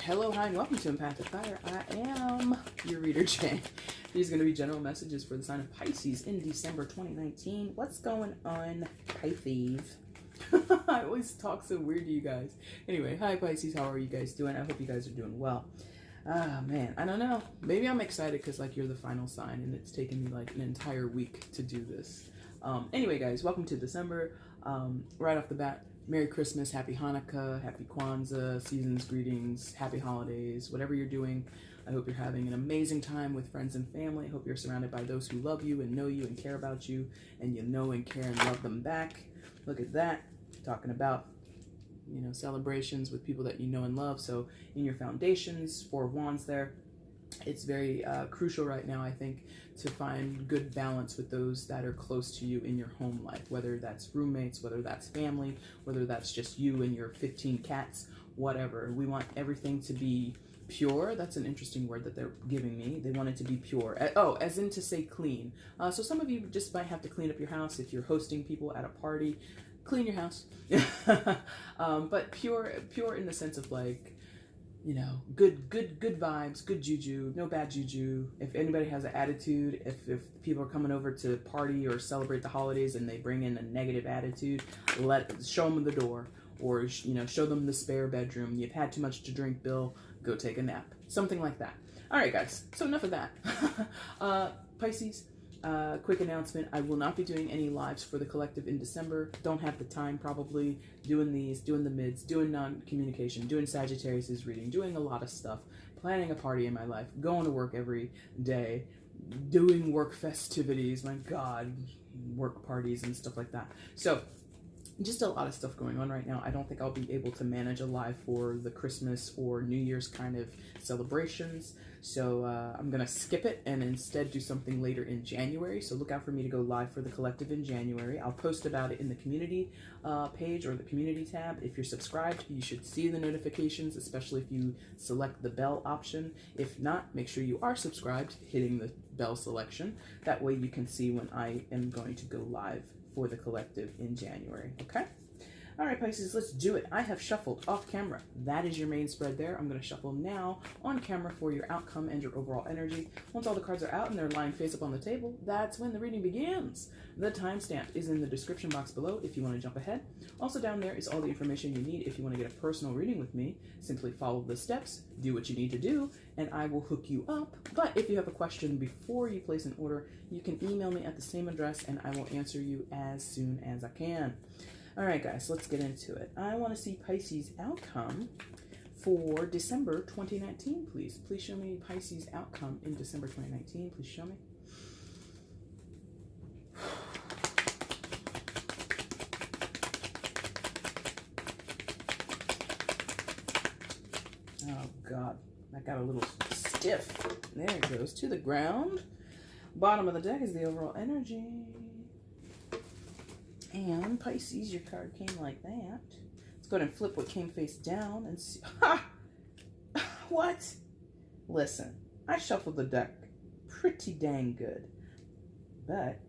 Hello, hi, and welcome to EmpathicFire. I am your reader, Jay. These are going to be general messages for the sign of Pisces in December 2019. What's going on, Pisces? I always talk so weird to you guys. Anyway, hi, Pisces. How are you guys doing? I hope you guys are doing well. Ah, man, I don't know. Maybe I'm excited because, like, you're the final sign, and it's taken me, like, an entire week to do this. Anyway, guys, welcome to December. Right off the bat, Merry Christmas, Happy Hanukkah, Happy Kwanzaa, seasons greetings, Happy Holidays, whatever you're doing. I hope you're having an amazing time with friends and family. I hope you're surrounded by those who love you and know you and care about you, and you know and care and love them back. Look at that. Talking about, you know, celebrations with people that you know and love. So in your foundations, 4 of Wands there. It's very crucial right now, I think, to find good balance with those that are close to you in your home life, whether that's roommates, whether that's family, whether that's just you and your 15 cats, whatever. We want everything to be pure. That's an interesting word that they're giving me. They want it to be pure. Oh, as in to say clean. So some of you just might have to clean up your house if you're hosting people at a party. Clean your house. But pure in the sense of, like, you know, good vibes, good juju, no bad juju. If anybody has an attitude, if people are coming over to party or celebrate the holidays and they bring in a negative attitude, show them the door, or, you know, show them the spare bedroom. You've had too much to drink, Bill, go take a nap. Something like that. All right, guys, so enough of that. Pisces, quick announcement. I will not be doing any lives for the collective in December. Don't have the time, probably. Doing the mids, doing non-communication, doing Sagittarius's reading, doing a lot of stuff, planning a party in my life, going to work every day, doing work festivities, my God, work parties and stuff like that. So just a lot of stuff going on right now. I don't think I'll be able to manage a live for the Christmas or New Year's kind of celebrations. So I'm going to skip it and instead do something later in January. So look out for me to go live for the collective in January. I'll post about it in the community page or the community tab. If you're subscribed, you should see the notifications, especially if you select the bell option. If not, make sure you are subscribed, hitting the bell selection. That way you can see when I am going to go live for the collective in January. Okay? All right, Pisces, let's do it. I have shuffled off camera. That is your main spread there. I'm going to shuffle now on camera for your outcome and your overall energy. Once all the cards are out and they're lying face up on the table, that's when the reading begins. The timestamp is in the description box below if you want to jump ahead. Also down there is all the information you need if you want to get a personal reading with me. Simply follow the steps, do what you need to do, and I will hook you up. But if you have a question before you place an order, you can email me at the same address and I will answer you as soon as I can. All right, guys, let's get into it. I want to see Pisces outcome for December 2019, please. Please show me Pisces outcome in December 2019. Please show me. Oh, God. That got a little stiff. There it goes. To the ground. Bottom of the deck is the overall energy. And Pisces, your card came like that. Let's go ahead and flip what came face down and see. Ha! What? Listen, I shuffled the deck pretty dang good. But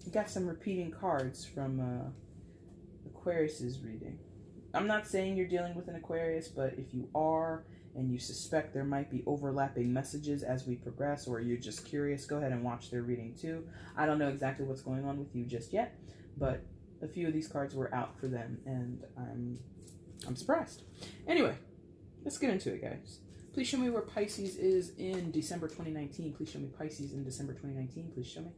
you got some repeating cards from Aquarius's reading. I'm not saying you're dealing with an Aquarius, but if you are and you suspect there might be overlapping messages as we progress, or you're just curious, go ahead and watch their reading too. I don't know exactly what's going on with you just yet, but a few of these cards were out for them, and I'm surprised. Anyway, let's get into it, guys. Please show me where Pisces is in December 2019. Please show me Pisces in December 2019. Please show me.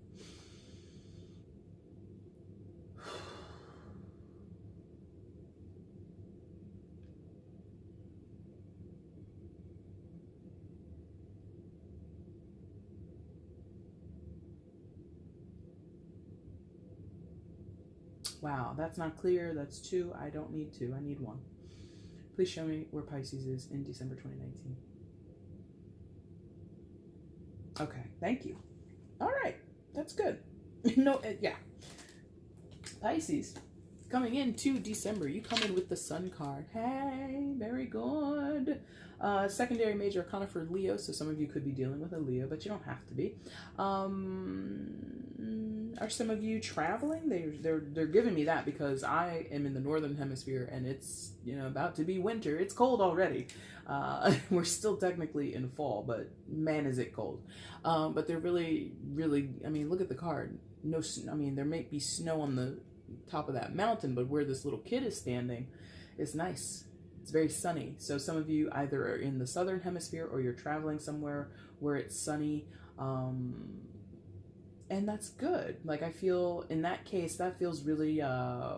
Wow, that's not clear. That's 2. I don't need 2. I need 1. Please show me where Pisces is in December 2019. Okay, thank you. All right, that's good. No, yeah. Pisces, Coming into December, you come in with the Sun card. Hey, very good. Secondary major arcana for Leo, so some of you could be dealing with a Leo, but you don't have to be. Are some of you traveling? They're giving me that because I am in the northern hemisphere and it's, you know, about to be winter. It's cold already. We're still technically in fall, but man, is it cold. But they're really, I mean, look at the card. No, I mean, there may be snow on the top of that mountain, but where this little kid is standing is nice. It's very sunny. So some of you either are in the southern hemisphere or you're traveling somewhere where it's sunny, and that's good. Like, I feel in that case that feels really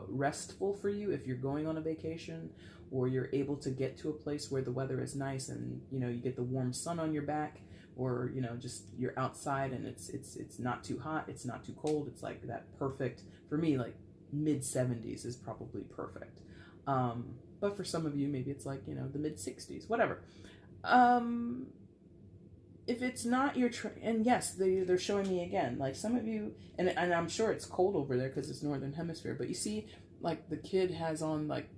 restful for you if you're going on a vacation, or you're able to get to a place where the weather is nice and, you know, you get the warm sun on your back, or, you know, just you're outside and it's not too hot, it's not too cold. It's like that perfect, for me, like mid 70s is probably perfect. But for some of you, maybe it's like, you know, the mid 60s, whatever. If it's not your, and yes, they're showing me again, like some of you, and I'm sure it's cold over there because it's northern hemisphere, but you see, like the kid has on like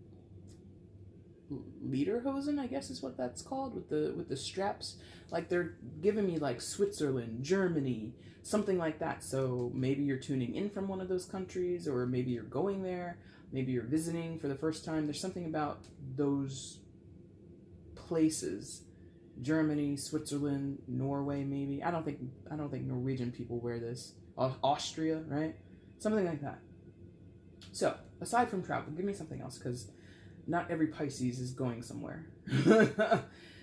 lederhosen, I guess is what that's called, with the straps. Like they're giving me like Switzerland, Germany, something like that. So maybe you're tuning in from one of those countries, or maybe you're going there, maybe you're visiting for the first time. There's something about those places. Germany, Switzerland, Norway, maybe. I don't think Norwegian people wear this. Austria, right? Something like that. So, aside from travel, give me something else, because not every Pisces is going somewhere.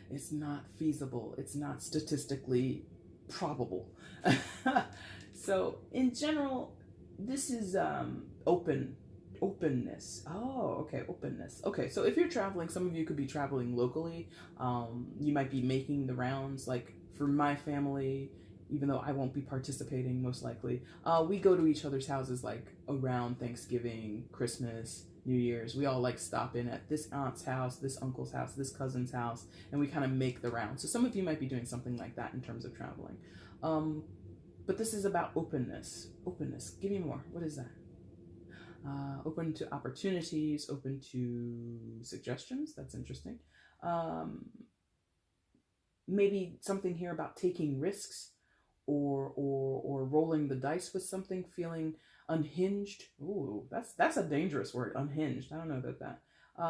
It's not feasible. It's not statistically probable. So, in general, this is openness. Oh, okay, openness. Okay, so if you're traveling, some of you could be traveling locally. You might be making the rounds. Like for my family, even though I won't be participating most likely, we go to each other's houses like around Thanksgiving, Christmas, New Year's. We all like stop in at this aunt's house, this uncle's house, this cousin's house, and we kind of make the round. So some of you might be doing something like that in terms of traveling. But this is about openness. Openness. Give me more. What is that? Open to opportunities, open to suggestions. That's interesting. Maybe something here about taking risks, or rolling the dice with something, feeling unhinged. Ooh, that's a dangerous word, unhinged. I don't know about that.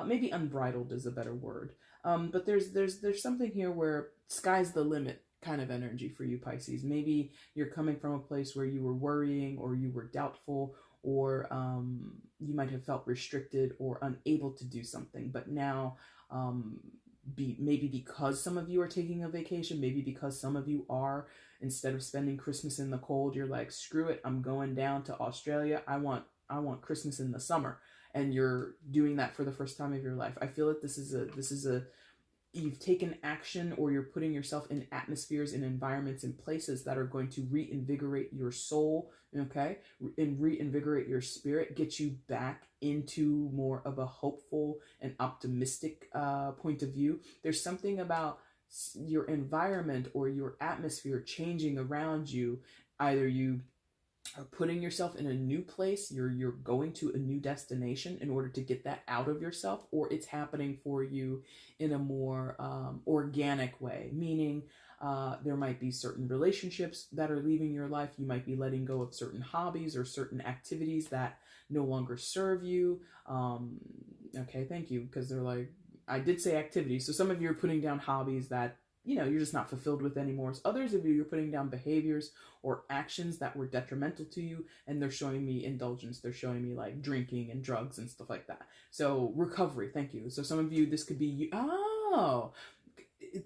Maybe unbridled is a better word. But there's something here where sky's the limit kind of energy for you, Pisces. Maybe you're coming from a place where you were worrying, or you were doubtful, or you might have felt restricted or unable to do something, but now maybe because some of you are taking a vacation, maybe because some of you are, instead of spending Christmas in the cold, you're like, screw it, I'm going down to Australia. I want Christmas in the summer, and you're doing that for the first time of your life. I feel that this is a you've taken action, or you're putting yourself in atmospheres, in environments, in places that are going to reinvigorate your soul, okay, and reinvigorate your spirit, get you back into more of a hopeful and optimistic point of view. There's something about your environment or your atmosphere changing around you. Either you are putting yourself in a new place, you're going to a new destination in order to get that out of yourself, or it's happening for you in a more organic way, meaning there might be certain relationships that are leaving your life. You might be letting go of certain hobbies or certain activities that no longer serve you. Okay, thank you, because they're like, I did say activities, so some of you are putting down hobbies that, you know, you're just not fulfilled with anymore. So others of you, you're putting down behaviors or actions that were detrimental to you, and they're showing me indulgence. They're showing me like drinking and drugs and stuff like that. So recovery, thank you. So some of you, this could be,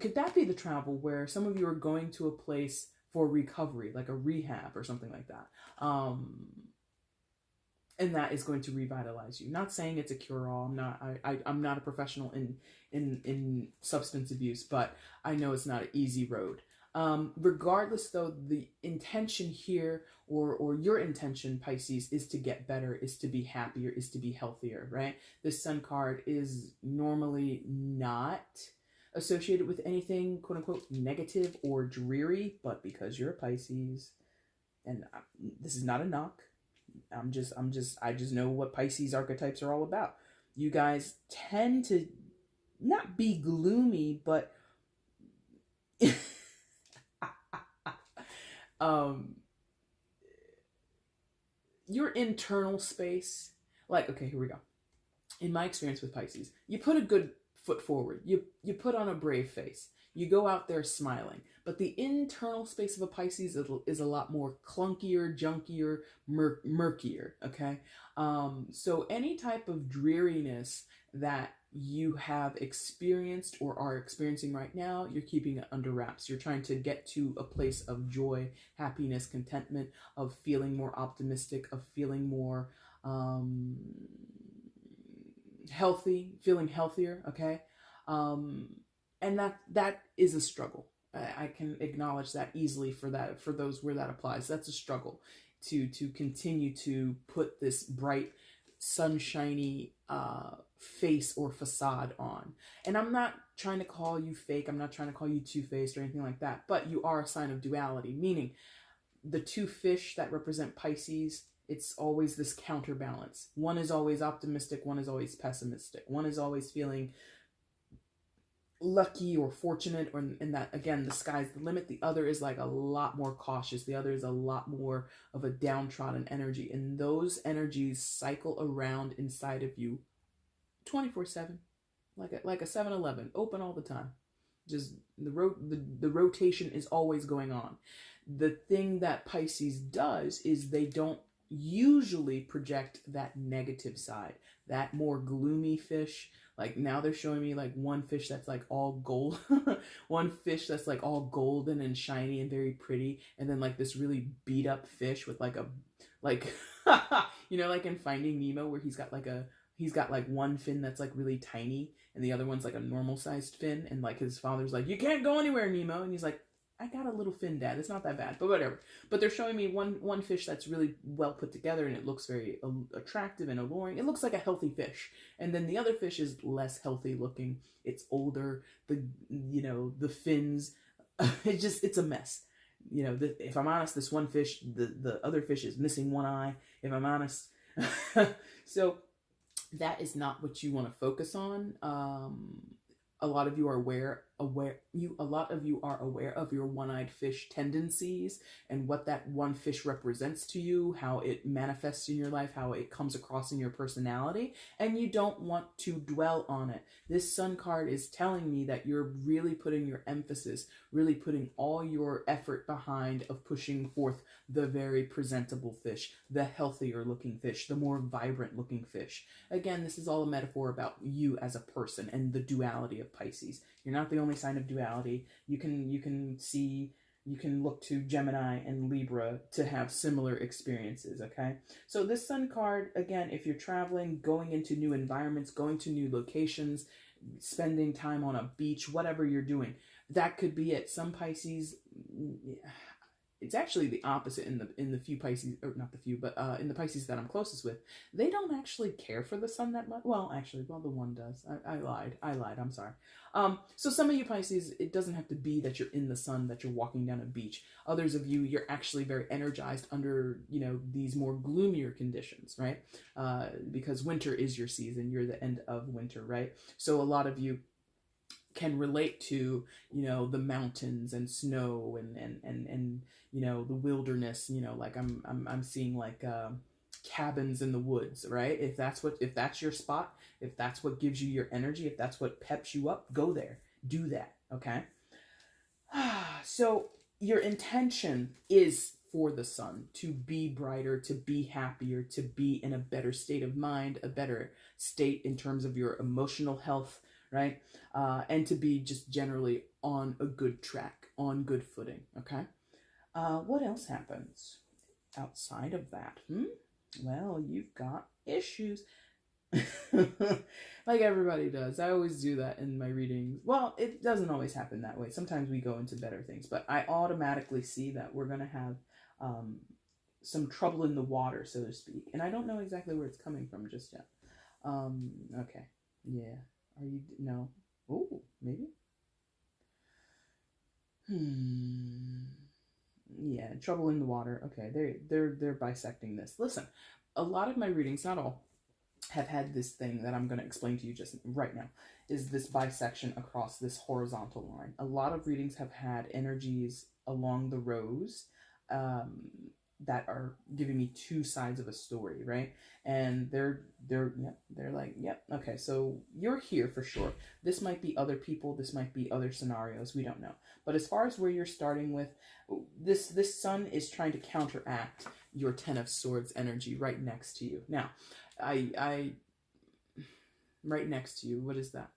could that be the travel where some of you are going to a place for recovery, like a rehab or something like that? And that is going to revitalize you. Not saying it's a cure-all. I'm not a professional in substance abuse, but I know it's not an easy road. Regardless, though, the intention here, or your intention, Pisces, is to get better, is to be happier, is to be healthier, right? This Sun card is normally not associated with anything, quote unquote, negative or dreary, but because you're a Pisces, and this is not a knock, I just know what Pisces archetypes are all about. You guys tend to not be gloomy, but um, your internal space, like, okay, here we go. In my experience with Pisces, you put a good foot forward. You put on a brave face. You go out there smiling. But the internal space of a Pisces is a lot more clunkier, junkier, murkier, okay? So any type of dreariness that you have experienced or are experiencing right now, you're keeping it under wraps. You're trying to get to a place of joy, happiness, contentment, of feeling more optimistic, of feeling more healthy, feeling healthier, okay? And that is a struggle. I can acknowledge that easily for those where that applies. That's a struggle to continue to put this bright, sunshiny face or facade on. And I'm not trying to call you fake. I'm not trying to call you two-faced or anything like that. But you are a sign of duality, meaning the two fish that represent Pisces, it's always this counterbalance. One is always optimistic, one is always pessimistic. One is always feeling lucky or fortunate, or in that, again, the sky's the limit. The other is like a lot more cautious. The other is a lot more of a downtrodden energy. And those energies cycle around inside of you 24/7, like a 7-Eleven, open all the time. Just the rotation is always going on. The thing that Pisces does is they don't usually project that negative side, that more gloomy fish. Like now they're showing me like one fish that's like all gold, one fish that's like all golden and shiny and very pretty, and then like this really beat up fish with like you know, like in Finding Nemo where he's got like one fin that's like really tiny and the other one's like a normal sized fin, and like his father's like, you can't go anywhere, Nemo, and he's like, I got a little fin, Dad. It's not that bad, but whatever. But they're showing me one fish that's really well put together, and it looks very attractive and alluring. It looks like a healthy fish. And then the other fish is less healthy looking. It's older. The fins, it's a mess. You know, if I'm honest, this one fish, the other fish is missing one eye. If I'm honest, so that is not what you want to focus on. A lot of you are aware of your one-eyed fish tendencies and what that one fish represents to you, how it manifests in your life, how it comes across in your personality, and you don't want to dwell on it. This Sun card is telling me that you're really putting your emphasis, really putting all your effort behind of pushing forth the very presentable fish, the healthier looking fish, the more vibrant looking fish. Again, this is all a metaphor about you as a person and the duality of Pisces. You're not the only sign of duality. You can look to Gemini and Libra to have similar experiences, okay? So this Sun card, again, if you're traveling, going into new environments, going to new locations, spending time on a beach, whatever you're doing, that could be it. Some Pisces, it's actually the opposite in the few Pisces, or not the few, but in the Pisces that I'm closest with, they don't actually care for the sun that much. Well, actually, the one does. I lied. I'm sorry. So some of you Pisces, it doesn't have to be that you're in the sun, that you're walking down a beach. Others of you, you're actually very energized under, these more gloomier conditions, right? Because winter is your season. You're the end of winter, right? So a lot of you can relate to, the mountains and snow and the wilderness, like I'm seeing like cabins in the woods, right? If that's your spot, if that's what gives you your energy, if that's what peps you up, go there, do that, okay? So your intention is for the sun to be brighter, to be happier, to be in a better state of mind, a better state in terms of your emotional health, right? And to be just generally on a good track, on good footing, okay? What else happens outside of that? Well, you've got issues. Like everybody does. I always do that in my readings. Well, it doesn't always happen that way. Sometimes we go into better things, but I automatically see that we're going to have some trouble in the water, so to speak. And I don't know exactly where it's coming from just yet. Okay. Yeah. Are you? No. Oh, maybe. Yeah, trouble in the water. Okay, they're bisecting this. Listen, a lot of my readings, not all, have had this thing that I'm going to explain to you just right now, is this bisection across this horizontal line. A lot of readings have had energies along the rows, um, that are giving me two sides of a story, right? And they're like, yep, okay, so you're here for sure. This might be other people, this might be other scenarios, we don't know. But as far as where you're starting with, this sun is trying to counteract your Ten of Swords energy right next to you. Now, I right next to you, what is that?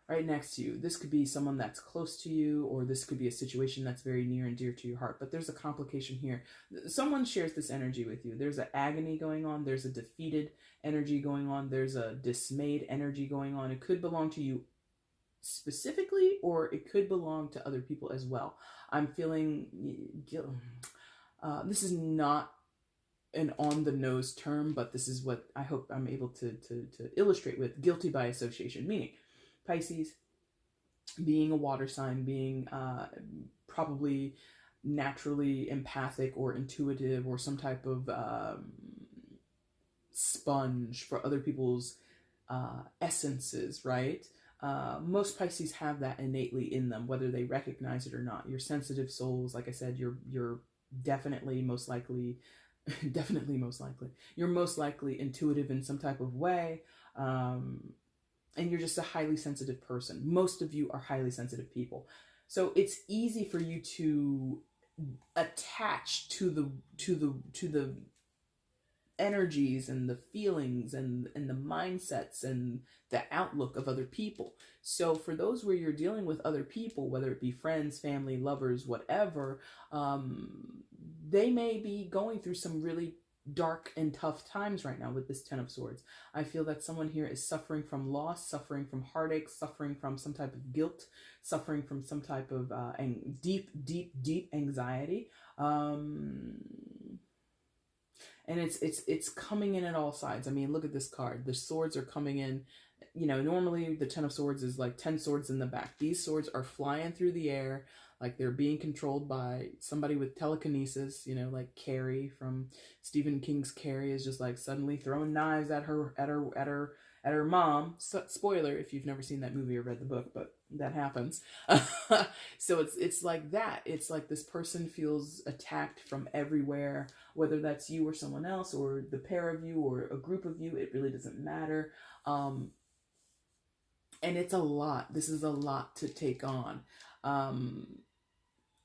Right next to you. This could be someone that's close to you, or this could be a situation that's very near and dear to your heart. But there's a complication here. Someone shares this energy with you. There's an agony going on. There's a defeated energy going on. There's a dismayed energy going on. It could belong to you specifically, or it could belong to other people as well. I'm feeling this is not an on the nose term, but this is what I hope I'm able to illustrate with guilty by association, meaning Pisces, being a water sign, being probably naturally empathic or intuitive, or some type of sponge for other people's essences, right? Most Pisces have that innately in them, whether they recognize it or not. You're sensitive souls. Like I said, you're definitely most likely you're most likely intuitive in some type of way, and you're just a highly sensitive person. Most of you are highly sensitive people, so it's easy for you to attach to the energies and the feelings and the mindsets and the outlook of other people. So for those where you're dealing with other people, whether it be friends, family, lovers, whatever, they may be going through some really dark and tough times right now with this Ten of Swords. I feel that someone here is suffering from loss, suffering from heartache, suffering from some type of guilt, suffering from some type of deep anxiety. And it's coming in at all sides. I mean, look at this card. The swords are coming in. You know, normally the Ten of Swords is like 10 swords in the back. These swords are flying through the air, like they're being controlled by somebody with telekinesis. You know, like Carrie from Stephen King's Carrie is just like suddenly throwing knives at her mom. So, spoiler if you've never seen that movie or read the book, but that happens. So it's like that. It's like this person feels attacked from everywhere, whether that's you or someone else, or the pair of you, or a group of you. It really doesn't matter. And it's a lot. This is a lot to take on.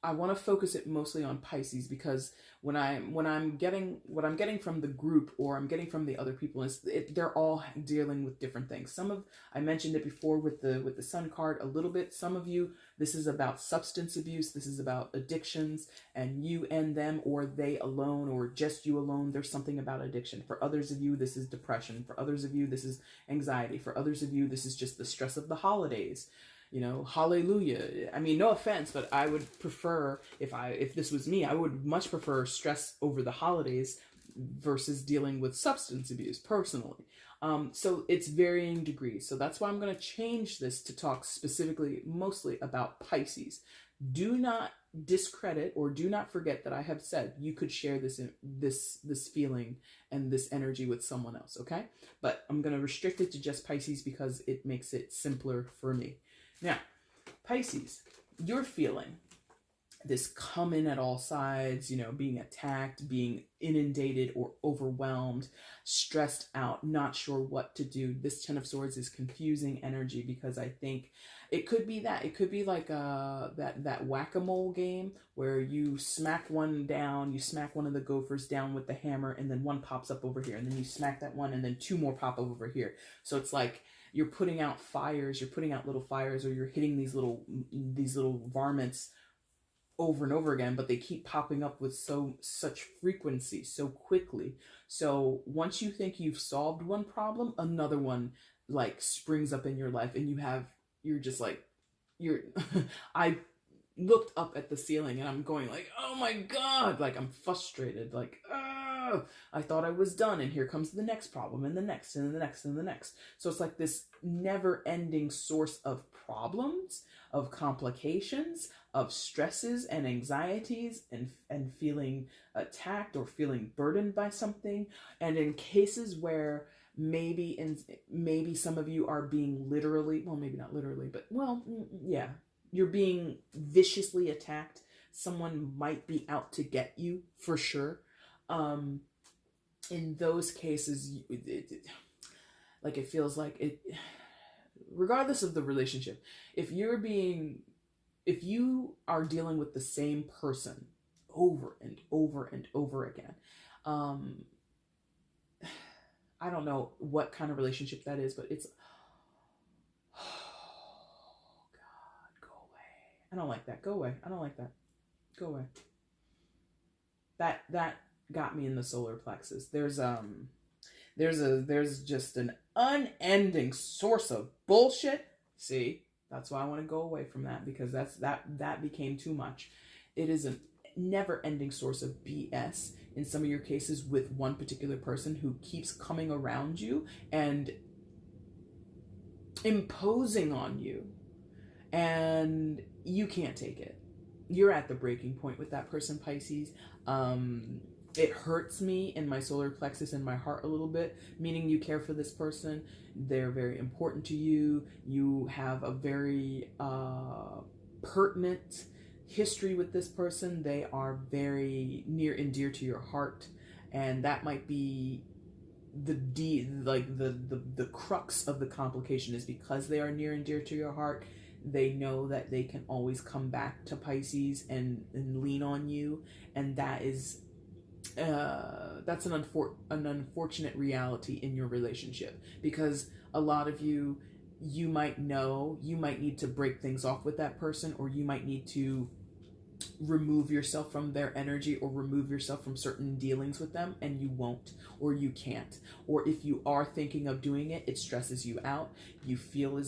I want to focus it mostly on Pisces, because when I'm getting what I'm getting from the group, or I'm getting from the other people, is they're all dealing with different things. I mentioned it before with the Sun card a little bit. Some of you, this is about substance abuse. This is about addictions, and you and them, or they alone, or just you alone. There's something about addiction. For others of you, this is depression. For others of you, this is anxiety. For others of you, this is just the stress of the holidays. You know, hallelujah. I mean, no offense, but I would prefer, if this was me, I would much prefer stress over the holidays versus dealing with substance abuse personally. So it's varying degrees. So that's why I'm going to change this to talk specifically, mostly about Pisces. Do not discredit or do not forget that I have said you could share this feeling and this energy with someone else, okay? But I'm going to restrict it to just Pisces because it makes it simpler for me. Now, Pisces, you're feeling this come in at all sides, you know, being attacked, being inundated or overwhelmed, stressed out, not sure what to do. This Ten of Swords is confusing energy, because I think it could be that. It could be like that whack-a-mole game where you smack one down, you smack one of the gophers down with the hammer, and then one pops up over here, and then you smack that one, and then two more pop up over here. So it's like you're putting out fires, you're putting out little fires, or you're hitting these little varmints over and over again, but they keep popping up with such frequency so quickly. So once you think you've solved one problem, another one like springs up in your life, and you're just like, I looked up at the ceiling and I'm going like, oh my God, like I'm frustrated, like, oh, I thought I was done, and here comes the next problem, and the next, and the next, and the next. So it's like this never-ending source of problems, of complications, of stresses and anxieties, and feeling attacked or feeling burdened by something. And in cases where maybe some of you are being literally, well, maybe not literally, but well, yeah, you're being viciously attacked. Someone might be out to get you for sure. In those cases, like it feels like it, regardless of the relationship, if you are dealing with the same person over and over and over again, I don't know what kind of relationship that is, but it's, oh God, go away. I don't like that. Go away. I don't like that. Go away. That got me in the solar plexus. There's just an unending source of bullshit. See, that's why I want to go away from that, because that became too much. It is a never-ending source of BS in some of your cases with one particular person who keeps coming around you and imposing on you, and you can't take it. You're at the breaking point with that person, Pisces. It hurts me in my solar plexus and my heart a little bit, meaning you care for this person. They're very important to you. You have a very pertinent history with this person. They are very near and dear to your heart, and that might be the crux of the complication, is because they are near and dear to your heart. They know that they can always come back to Pisces and lean on you, and that is that's an unfortunate reality in your relationship, because a lot of you might need to break things off with that person, or you might need to remove yourself from their energy or remove yourself from certain dealings with them, and you won't, or you can't. Or if you are thinking of doing it, it stresses you out. You feel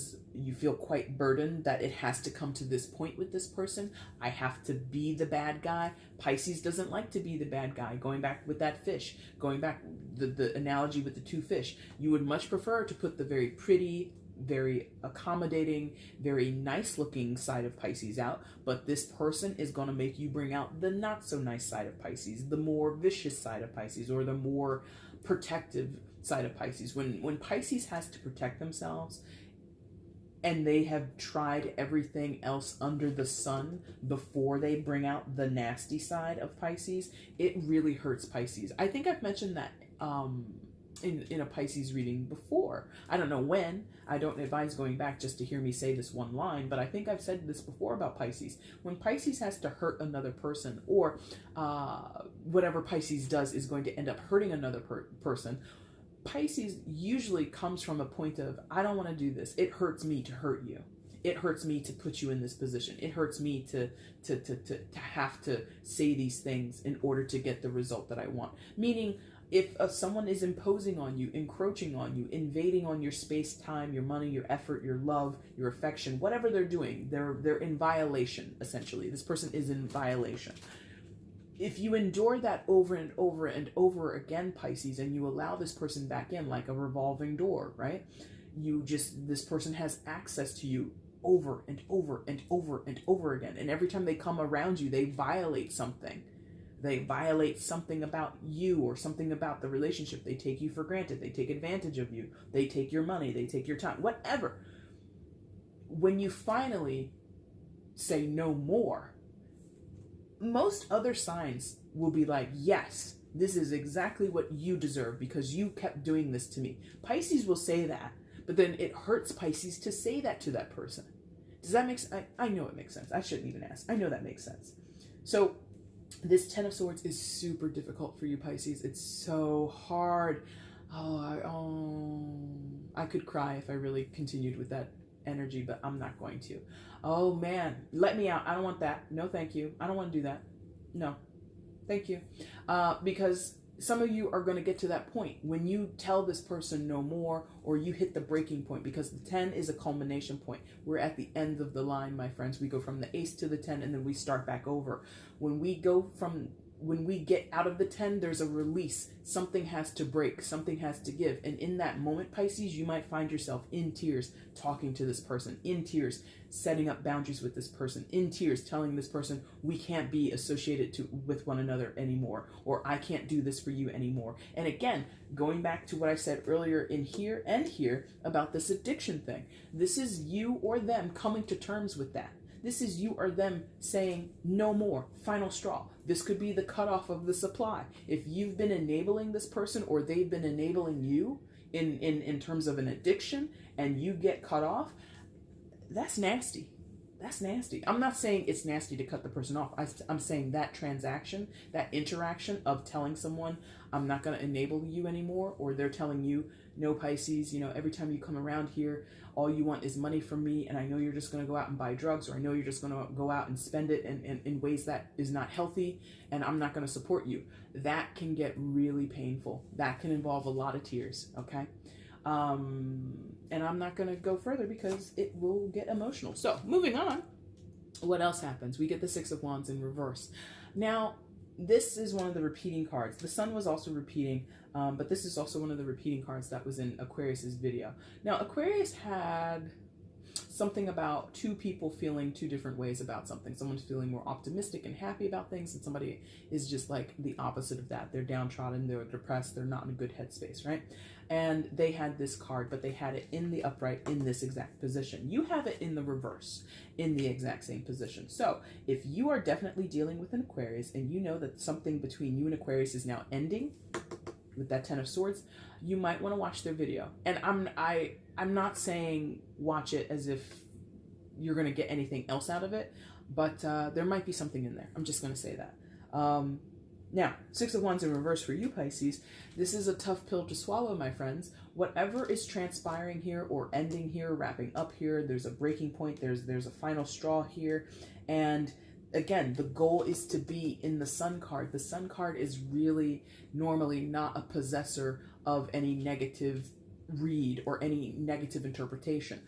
quite burdened that it has to come to this point with this person. I have to be the bad guy. Pisces doesn't like to be the bad guy. Going back with that fish, going back the analogy with the two fish, you would much prefer to put the very pretty, very accommodating, very nice looking side of Pisces out, but this person is going to make you bring out the not so nice side of Pisces, the more vicious side of Pisces, or the more protective side of Pisces. When Pisces has to protect themselves and they have tried everything else under the sun before they bring out the nasty side of Pisces, it really hurts Pisces. I think I've mentioned that in a Pisces reading before. I don't know when. I don't advise going back just to hear me say this one line, but I think I've said this before about Pisces. When Pisces has to hurt another person, or whatever Pisces does is going to end up hurting another person, Pisces usually comes from a point of, I don't want to do this. It hurts me to hurt you. It hurts me to put you in this position. It hurts me to have to say these things in order to get the result that I want. Meaning, if someone is imposing on you, encroaching on you, invading on your space, time, your money, your effort, your love, your affection, whatever they're doing, they're in violation, essentially. This person is in violation. If you endure that over and over and over again, Pisces, and you allow this person back in like a revolving door, right? This person has access to you over and over and over and over again. And every time they come around you, they violate something. They violate something about you or something about the relationship. They take you for granted. They take advantage of you. They take your money. They take your time. Whatever. When you finally say no more, most other signs will be like, yes, this is exactly what you deserve because you kept doing this to me. Pisces will say that, but then it hurts Pisces to say that to that person. Does that make sense? I know it makes sense. I shouldn't even ask. I know that makes sense. So this Ten of Swords is super difficult for you, Pisces. It's so hard. I could cry if I really continued with that energy, but I'm not going to. Oh man, let me out. I don't want that. No, thank you. I don't want to do that. No, thank you. Because some of you are going to get to that point when you tell this person no more, or you hit the breaking point, because the 10 is a culmination point. We're at the end of the line, my friends. We go from the ace to the 10, and then we start back over. When we get out of the 10, there's a release. Something has to break. Something has to give. And in that moment, Pisces, you might find yourself in tears talking to this person, in tears setting up boundaries with this person, in tears telling this person, we can't be associated with one another anymore, or I can't do this for you anymore. And again, going back to what I said earlier in here and here about this addiction thing, this is you or them coming to terms with that. This is you or them saying no more, final straw. This could be the cutoff of the supply. If you've been enabling this person, or they've been enabling you in terms of an addiction, and you get cut off, that's nasty. That's nasty. I'm not saying it's nasty to cut the person off. I'm saying that transaction, that interaction of telling someone, I'm not going to enable you anymore, or they're telling you, no, Pisces, every time you come around here, all you want is money from me, and I know you're just going to go out and buy drugs, or I know you're just going to go out and spend it in ways that is not healthy, and I'm not going to support you. That can get really painful. That can involve a lot of tears, okay? And I'm not going to go further because it will get emotional. So moving on, what else happens? We get the Six of Wands in reverse. Now, this is one of the repeating cards. The Sun was also repeating, but this is also one of the repeating cards that was in Aquarius's video. Now, Aquarius had something about two people feeling two different ways about something. Someone's feeling more optimistic and happy about things, and somebody is just like the opposite of that. They're downtrodden, they're depressed, they're not in a good headspace, right? And they had this card, but they had it in the upright in this exact position. You have it in the reverse in the exact same position. So if you are definitely dealing with an Aquarius, and you know that something between you and Aquarius is now ending with that 10 of Swords, you might want to watch their video. And I'm not saying watch it as if you're going to get anything else out of it, but there might be something in there. I'm just going to say that. Now, Six of Wands in reverse for you, Pisces. This is a tough pill to swallow, my friends. Whatever is transpiring here, or ending here, wrapping up here, there's a breaking point, there's a final straw here. And again, the goal is to be in the Sun card. The Sun card is really normally not a possessor of any negative read or any negative interpretation.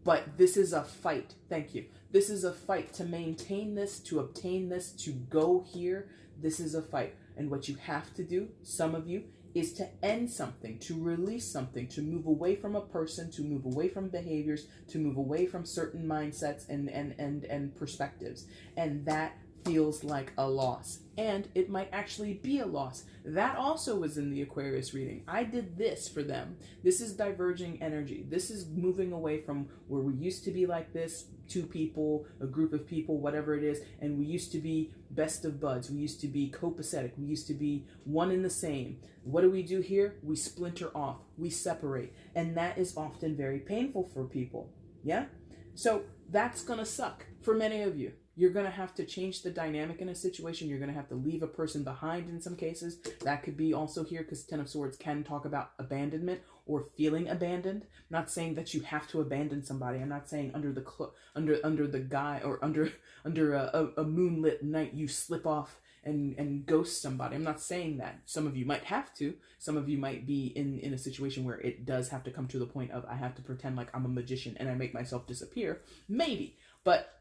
But this is a fight. Thank you. This is a fight to maintain this, to obtain this, to go here. This is a fight. And what you have to do, some of you, is to end something, to release something, to move away from a person, to move away from behaviors, to move away from certain mindsets and perspectives. And that feels like a loss. And it might actually be a loss. That also was in the Aquarius reading. I did this for them. This is diverging energy. This is moving away from where we used to be like this, two people, a group of people, whatever it is, and we used to be best of buds. We used to be copacetic. We used to be one and the same. What do we do here? We splinter off. We separate. And that is often very painful for people. Yeah? So that's going to suck for many of you. You're going to have to change the dynamic in a situation. You're going to have to leave a person behind in some cases. That could be also here, because Ten of Swords can talk about abandonment or feeling abandoned. I'm not saying that you have to abandon somebody. I'm not saying under the guy, or under a moonlit night you slip off and ghost somebody. I'm not saying that. Some of you might have to. Some of you might be in a situation where it does have to come to the point of, I have to pretend like I'm a magician and I make myself disappear. Maybe. But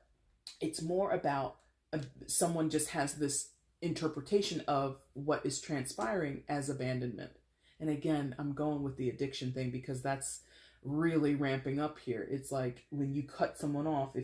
it's more about someone just has this interpretation of what is transpiring as abandonment. And again, I'm going with the addiction thing because that's really ramping up here. It's like when you cut someone off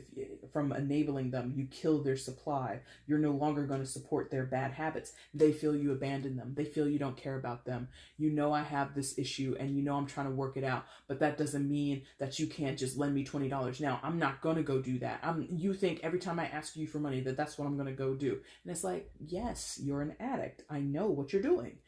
from enabling them, you kill their supply. You're no longer going to support their bad habits. They feel you abandon them. They feel you don't care about them. You know I have this issue and you know I'm trying to work it out, but that doesn't mean that you can't just lend me $20. Now, I'm not going to go do that. You think every time I ask you for money that's what I'm going to go do. And it's like, yes, you're an addict. I know what you're doing.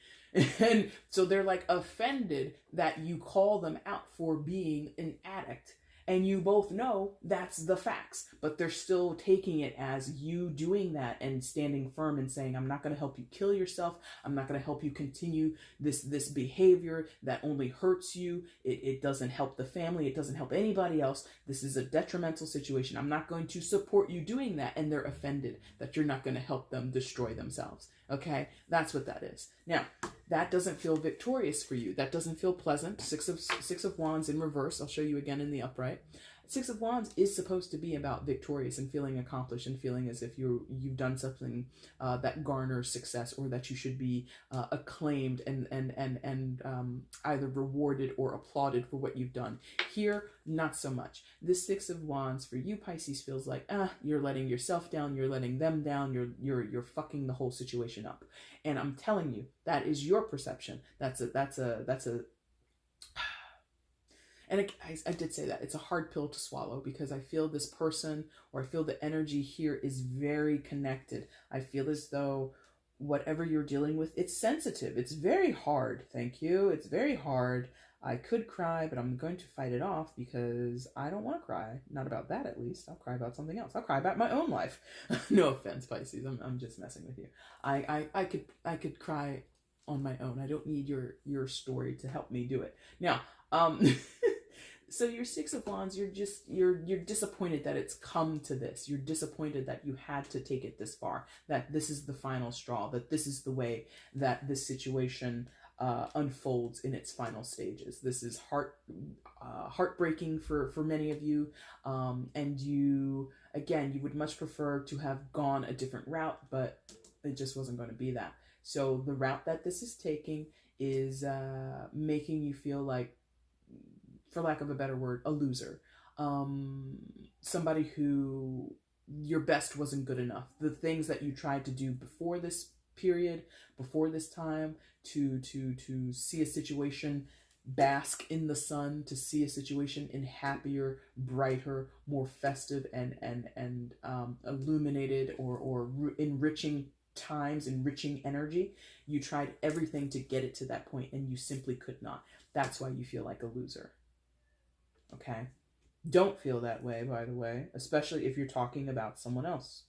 And so they're like offended that you call them out for being an addict. And you both know that's the facts, but they're still taking it as you doing that and standing firm and saying, I'm not going to help you kill yourself. I'm not going to help you continue this behavior that only hurts you. It doesn't help the family. It doesn't help anybody else. This is a detrimental situation. I'm not going to support you doing that. And they're offended that you're not going to help them destroy themselves. Okay, that's what that is. Now, that doesn't feel victorious for you. That doesn't feel pleasant. Six of Wands in reverse. I'll show you again in the upright. Six of Wands is supposed to be about victorious and feeling accomplished and feeling as if you've done something that garners success, or that you should be acclaimed and either rewarded or applauded for what you've done. Here, not so much. This Six of Wands for you, Pisces, feels like you're letting yourself down, you're letting them down, you're fucking the whole situation up. And I'm telling you, that is your perception. That's a and I did say that. It's a hard pill to swallow, because I feel this person, or I feel the energy here is very connected. I feel as though whatever you're dealing with, it's sensitive. It's very hard. Thank you. It's very hard. I could cry, but I'm going to fight it off because I don't want to cry. Not about that, at least. I'll cry about something else. I'll cry about my own life. No offense, Pisces. I'm just messing with you. I could cry on my own. I don't need your story to help me do it. Now, so your Six of Wands, you're disappointed that it's come to this. You're disappointed that you had to take it this far, that this is the final straw, that this is the way that this situation unfolds in its final stages. This is heartbreaking for many of you, and you would much prefer to have gone a different route, but it just wasn't going to be that. So the route that this is taking is making you feel like, for lack of a better word, a loser. Somebody who your best wasn't good enough. The things that you tried to do before this period, before this time, to see a situation bask in the sun, to see a situation in happier, brighter, more festive and illuminated or enriching times, enriching energy. You tried everything to get it to that point, and you simply could not. That's why you feel like a loser. Okay? Don't feel that way, by the way, especially if you're talking about someone else.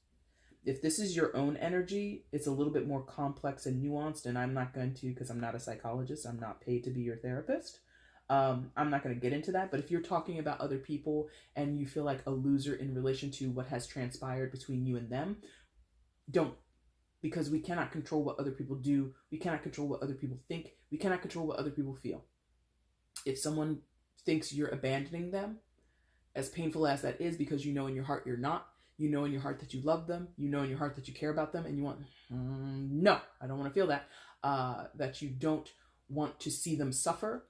If this is your own energy, it's a little bit more complex and nuanced, and I'm not going to, because I'm not a psychologist, I'm not paid to be your therapist. I'm not going to get into that, but if you're talking about other people and you feel like a loser in relation to what has transpired between you and them, don't. Because we cannot control what other people do. We cannot control what other people think. We cannot control what other people feel. If someone thinks you're abandoning them, as painful as that is, because you know in your heart you're not, you know in your heart that you love them, you know in your heart that you care about them, and you want, no, I don't want to feel that, that you don't want to see them suffer.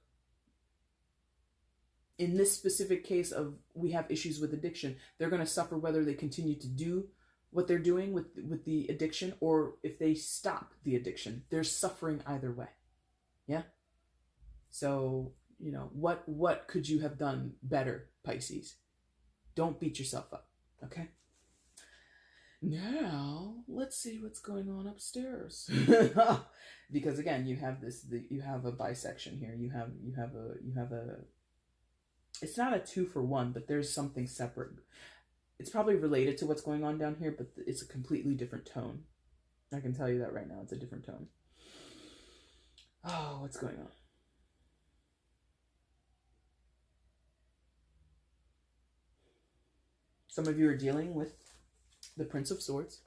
In this specific case of, we have issues with addiction, they're going to suffer whether they continue to do what they're doing with the addiction, or if they stop the addiction. There's suffering either way. Yeah? So, you know, what could you have done better, Pisces? Don't beat yourself up, okay? Now, let's see what's going on upstairs. Because again, you have you have a bisection here. You have a it's not a 2-for-1, but there's something separate. It's probably related to what's going on down here, but it's a completely different tone. I can tell you that right now. It's a different tone. Oh, what's going on? Some of you are dealing with the Prince of Swords.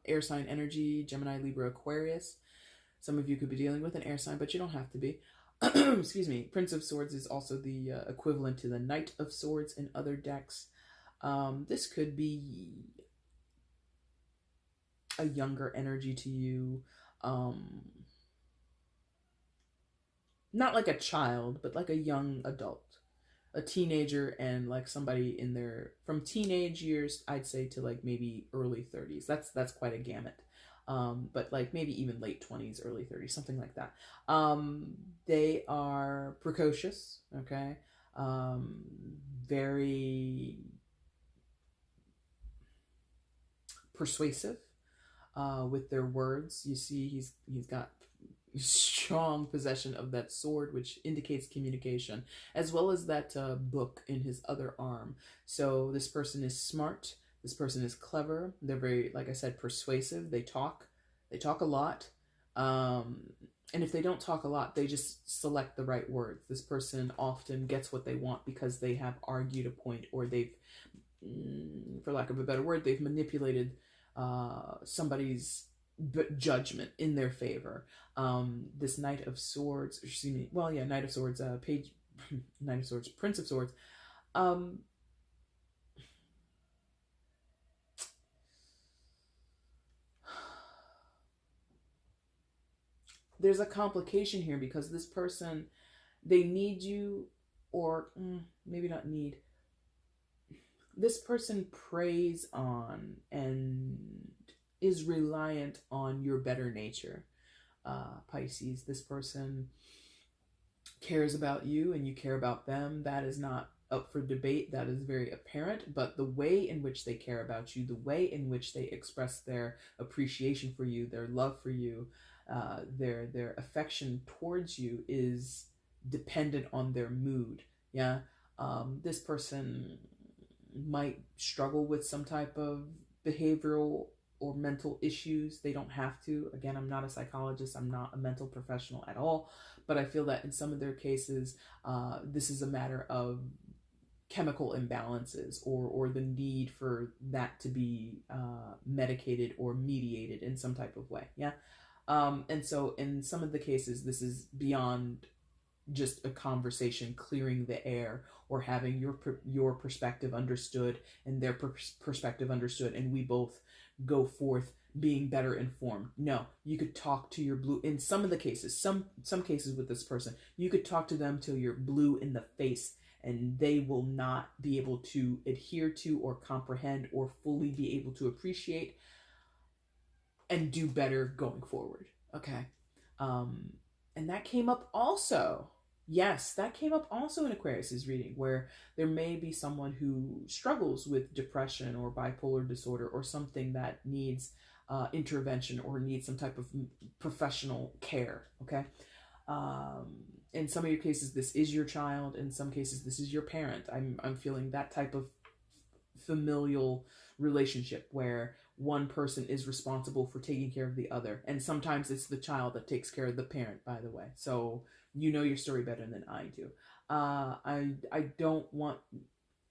Air sign energy, Gemini, Libra, Aquarius. Some of you could be dealing with an air sign, but you don't have to be. Excuse me. Prince of Swords is also the equivalent to the Knight of Swords in other decks. This could be a younger energy to you. Not like a child, but like a young adult. A teenager, and like somebody in their, from teenage years, I'd say, to like maybe early 30s. That's quite a gamut. But like maybe even late 20s, early 30s, something like that. They are precocious, okay? Very persuasive with their words. You see he's got strong possession of that sword, which indicates communication, as well as that book in his other arm. So this person is smart. This person is clever. They're very, like I said, persuasive. They talk a lot. And if they don't talk a lot, they just select the right words. This person often gets what they want because they have argued a point, or they've, for lack of a better word, they've manipulated somebody's judgment in their favor. This Knight of Swords, excuse me, well, yeah, Knight of Swords, page, Knight of Swords, Prince of Swords. There's a complication here because this person, they need you, or maybe not need. This person preys on and is reliant on your better nature, Pisces. This person cares about you and you care about them. That is not up for debate. That is very apparent. But the way in which they care about you, the way in which they express their appreciation for you, their love for you, their affection towards you is dependent on their mood. Yeah. This person might struggle with some type of behavioral or mental issues. They don't have to. Again, I'm not a psychologist. I'm not a mental professional at all. But I feel that in some of their cases, this is a matter of chemical imbalances or the need for that to be medicated or mediated in some type of way. Yeah. And so in some of the cases, this is beyond just a conversation clearing the air or having your perspective understood and their perspective understood, and we both go forth being better informed. No, you could talk to your blue, in some of the cases, some cases with this person, you could talk to them till you're blue in the face and they will not be able to adhere to or comprehend or fully be able to appreciate and do better going forward. Okay. And that came up also. Yes, that came up also in Aquarius's reading, where there may be someone who struggles with depression or bipolar disorder or something that needs intervention or needs some type of professional care. Okay. In some of your cases, this is your child. In some cases, this is your parent. I'm feeling that type of familial relationship where one person is responsible for taking care of the other. And sometimes it's the child that takes care of the parent, by the way. So you know your story better than I do. I don't want,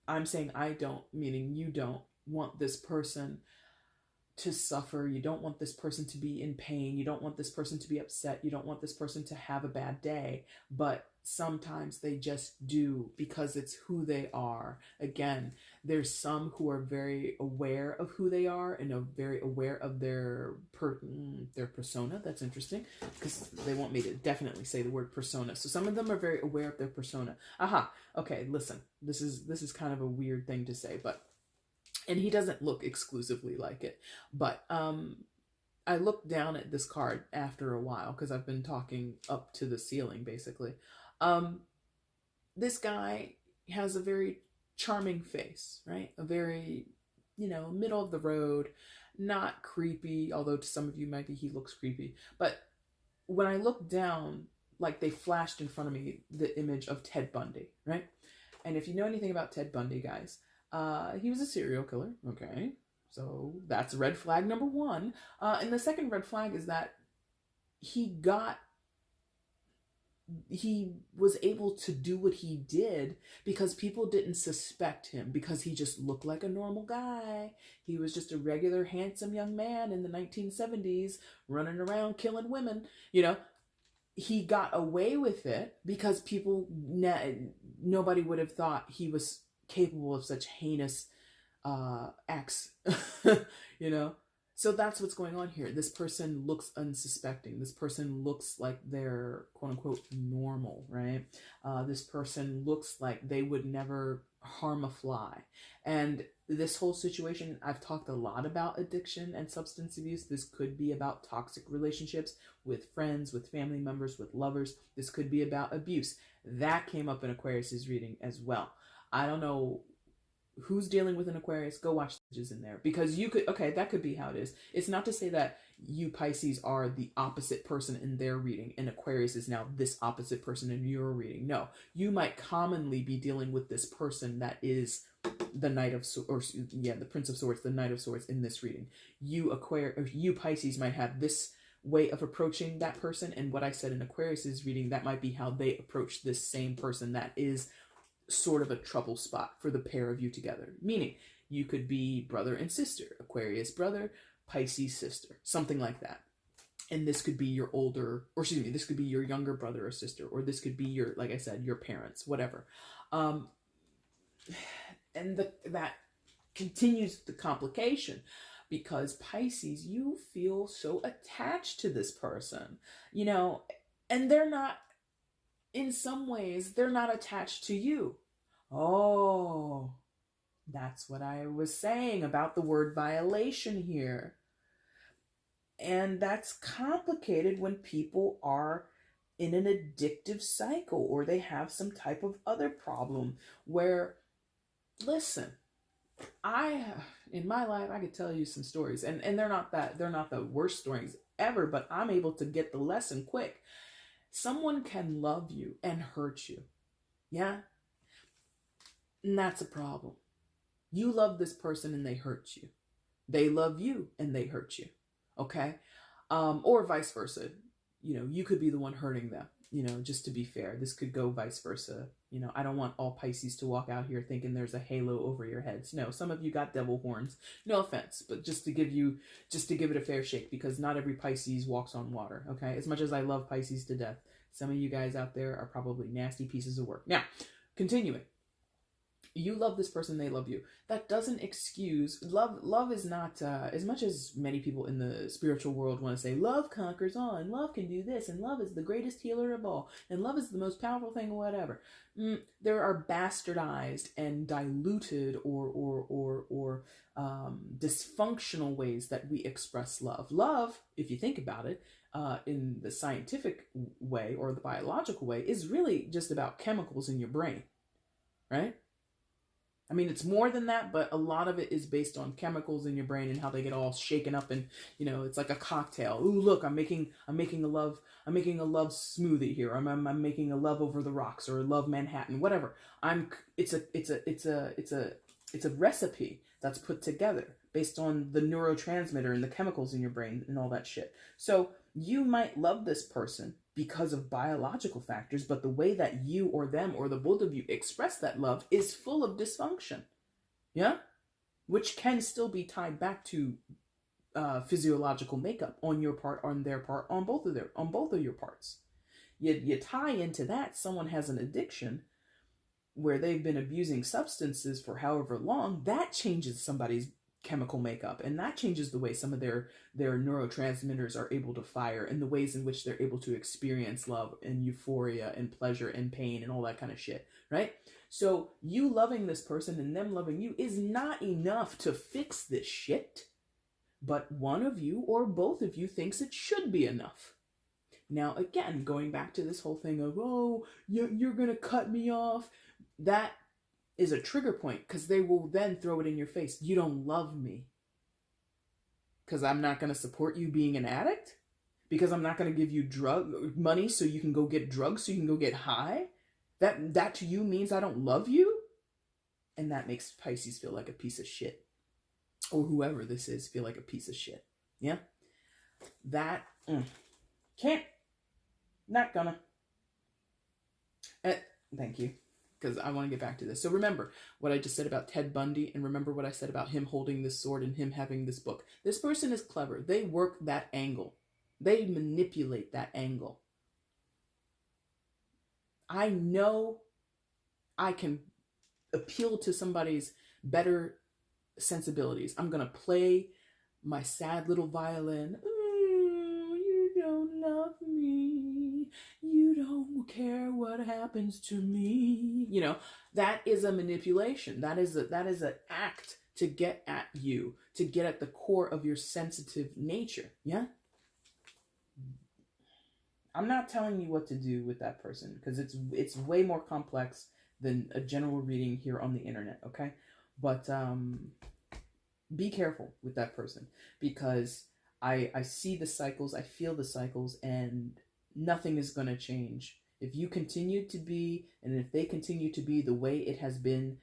I'm saying I don't, meaning you don't want this person to suffer. You don't want this person to be in pain. You don't want this person to be upset. You don't want this person to have a bad day. But sometimes they just do because it's who they are. Again, there's some who are very aware of who they are and are very aware of their persona. That's interesting because they want me to definitely say the word persona. So some of them are very aware of their persona. Aha. Okay, listen. This is kind of a weird thing to say, but and he doesn't look exclusively like it. But I looked down at this card after a while because I've been talking up to the ceiling, basically. This guy has a very charming face, right? A very, middle of the road, not creepy, although to some of you maybe he looks creepy. But when I looked down, like they flashed in front of me the image of Ted Bundy, right? And if you know anything about Ted Bundy, guys, he was a serial killer. Okay. So that's red flag number one. And the second red flag is that he was able to do what he did because people didn't suspect him because he just looked like a normal guy. He was just a regular, handsome young man in the 1970s running around killing women. He got away with it because nobody would have thought he was capable of such heinous acts. So that's what's going on here. This person looks unsuspecting. This person looks like they're quote unquote normal, right? This person looks like they would never harm a fly. And this whole situation, I've talked a lot about addiction and substance abuse. This could be about toxic relationships with friends, with family members, with lovers. This could be about abuse. That came up in Aquarius's reading as well. I don't know who's dealing with an Aquarius. Go watch the images in there because that could be how it is. It's not to say that you Pisces are the opposite person in their reading and Aquarius is now this opposite person in your reading. No, you might commonly be dealing with this person that is the Knight of Swords, the Prince of Swords, the Knight of Swords in this reading. You Pisces might have this way of approaching that person, and what I said in Aquarius's reading, that might be how they approach this same person that is sort of a trouble spot for the pair of you together. Meaning, you could be brother and sister, Aquarius brother, Pisces sister, something like that. And this could be your older, or excuse me, this could be your younger brother or sister, or this could be your, like I said, your parents, whatever. And that continues the complication, because Pisces, you feel so attached to this person, you know, and they're not, in some ways, they're not attached to you. Oh, that's what I was saying about the word violation here. And that's complicated when people are in an addictive cycle, or they have some type of other problem where, listen, in my life, I could tell you some stories, and they're not the worst stories ever, but I'm able to get the lesson quick. Someone can love you and hurt you. Yeah? And that's a problem. You love this person and they hurt you. They love you and they hurt you. Okay? Or vice versa. You know, you could be the one hurting them. You know, just to be fair, this could go vice versa. You know, I don't want all Pisces to walk out here thinking there's a halo over your heads. No, some of you got devil horns. No offense, but just to give it a fair shake, because not every Pisces walks on water. Okay? As much as I love Pisces to death, some of you guys out there are probably nasty pieces of work. Now, continuing. You love this person, they love you. That doesn't excuse love. Love is not, as much as many people in the spiritual world want to say love conquers all, and love can do this, and love is the greatest healer of all, and love is the most powerful thing, or whatever. There are bastardized and diluted or dysfunctional ways that we express love. Love, if you think about it, in the scientific way or the biological way, is really just about chemicals in your brain, right? I mean, it's more than that, but a lot of it is based on chemicals in your brain and how they get all shaken up, and, you know, it's like a cocktail. Ooh, look, I'm making a love smoothie here. I'm making a love over the rocks, or a love Manhattan, whatever. It's a recipe that's put together based on the neurotransmitter and the chemicals in your brain and all that shit. So you might love this person because of biological factors, but the way that you or them or the both of you express that love is full of dysfunction. Yeah? Which can still be tied back to physiological makeup on your part, on their part, on both of your parts. You tie into that, someone has an addiction where they've been abusing substances for however long, that changes somebody's chemical makeup, and that changes the way some of their neurotransmitters are able to fire, and the ways in which they're able to experience love and euphoria and pleasure and pain and all that kind of shit, right? So you loving this person and them loving you is not enough to fix this shit, but one of you or both of you thinks it should be enough. Now, again, going back to this whole thing of, oh, you're gonna cut me off, that is a trigger point, because they will then throw it in your face. You don't love me because I'm not going to support you being an addict, because I'm not going to give you money so you can go get drugs, so you can go get high. That to you means I don't love you, and that makes Pisces feel like a piece of shit, or whoever this is feel like a piece of shit. Yeah, that can't, not gonna. Thank you. Because I want to get back to this. So remember what I just said about Ted Bundy, and remember what I said about him holding this sword and him having this book. This person is clever. They work that angle. They manipulate that angle. I know I can appeal to somebody's better sensibilities. I'm going to play my sad little violin. Ooh, you don't love me. You don't care what happens to me. You know, that is a manipulation. That is an act to get at you, to get at the core of your sensitive nature. Yeah? I'm not telling you what to do with that person, because it's way more complex than a general reading here on the internet, okay? But be careful with that person, because I see the cycles, I feel the cycles, and nothing is going to change. If you continue to be, and if they continue to be the way it has been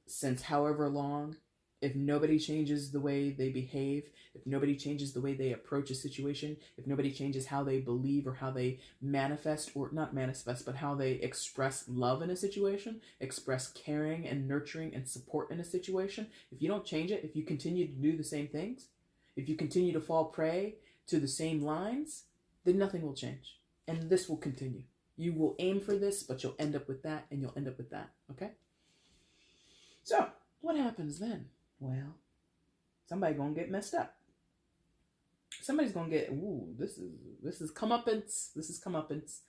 since however long, if nobody changes the way they behave, if nobody changes the way they approach a situation, if nobody changes how they believe or how they manifest, or not manifest, but how they express love in a situation, express caring and nurturing and support in a situation, if you don't change it, if you continue to do the same things, If you continue to fall prey to the same lines, then nothing will change. And this will continue. You will aim for this, but you'll end up with that, and you'll end up with that. Okay? So, what happens then? Well, somebody's gonna get messed up. Somebody's gonna get, ooh, this is comeuppance. This is comeuppance.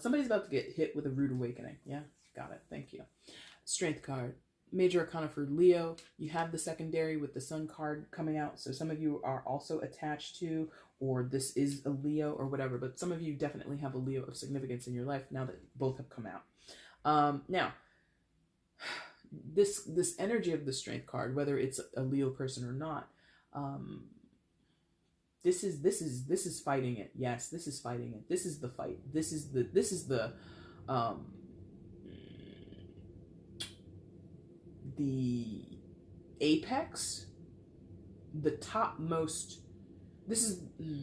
Somebody's about to get hit with a rude awakening. Yeah, got it. Thank you. Strength card. Major Arcana for Leo. You have the secondary with the Sun card coming out. So some of you are also attached to, or this is a Leo or whatever, but some of you definitely have a Leo of significance in your life now that both have come out. Now, this energy of the Strength card, whether it's a Leo person or not, this is fighting it. Yes, this is fighting it. This is the fight. This is the apex, the topmost. This is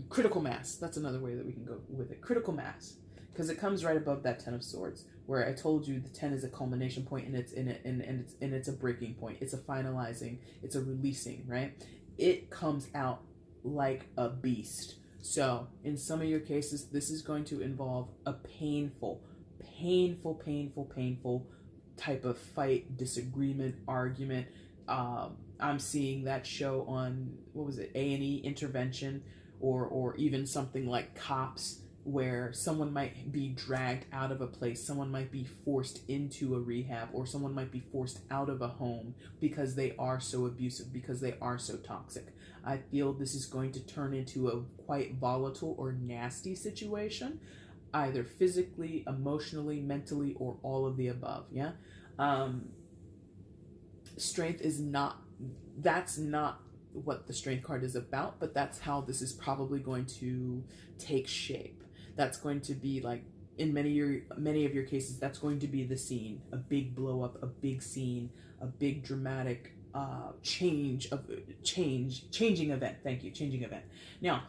critical mass. That's another way that we can go with it. Critical mass, because it comes right above that 10 of Swords, where I told you the 10 is a culmination point, and it's a breaking point. It's a finalizing. It's a releasing. Right? It comes out like a beast. So in some of your cases, this is going to involve a painful type of fight, disagreement, argument. I'm seeing that show on, what was it, A&E Intervention, or even something like Cops, where someone might be dragged out of a place, someone might be forced into a rehab, or someone might be forced out of a home because they are so abusive, because they are so toxic. I feel this is going to turn into a quite volatile or nasty situation, either physically, emotionally, mentally, or all of the above. Yeah. Strength is not, that's not what the Strength card is about, but that's how this is probably going to take shape. That's going to be like, in many of your cases, that's going to be the scene, a big blow up, a big scene, a big dramatic changing event. Thank you, changing event. Now,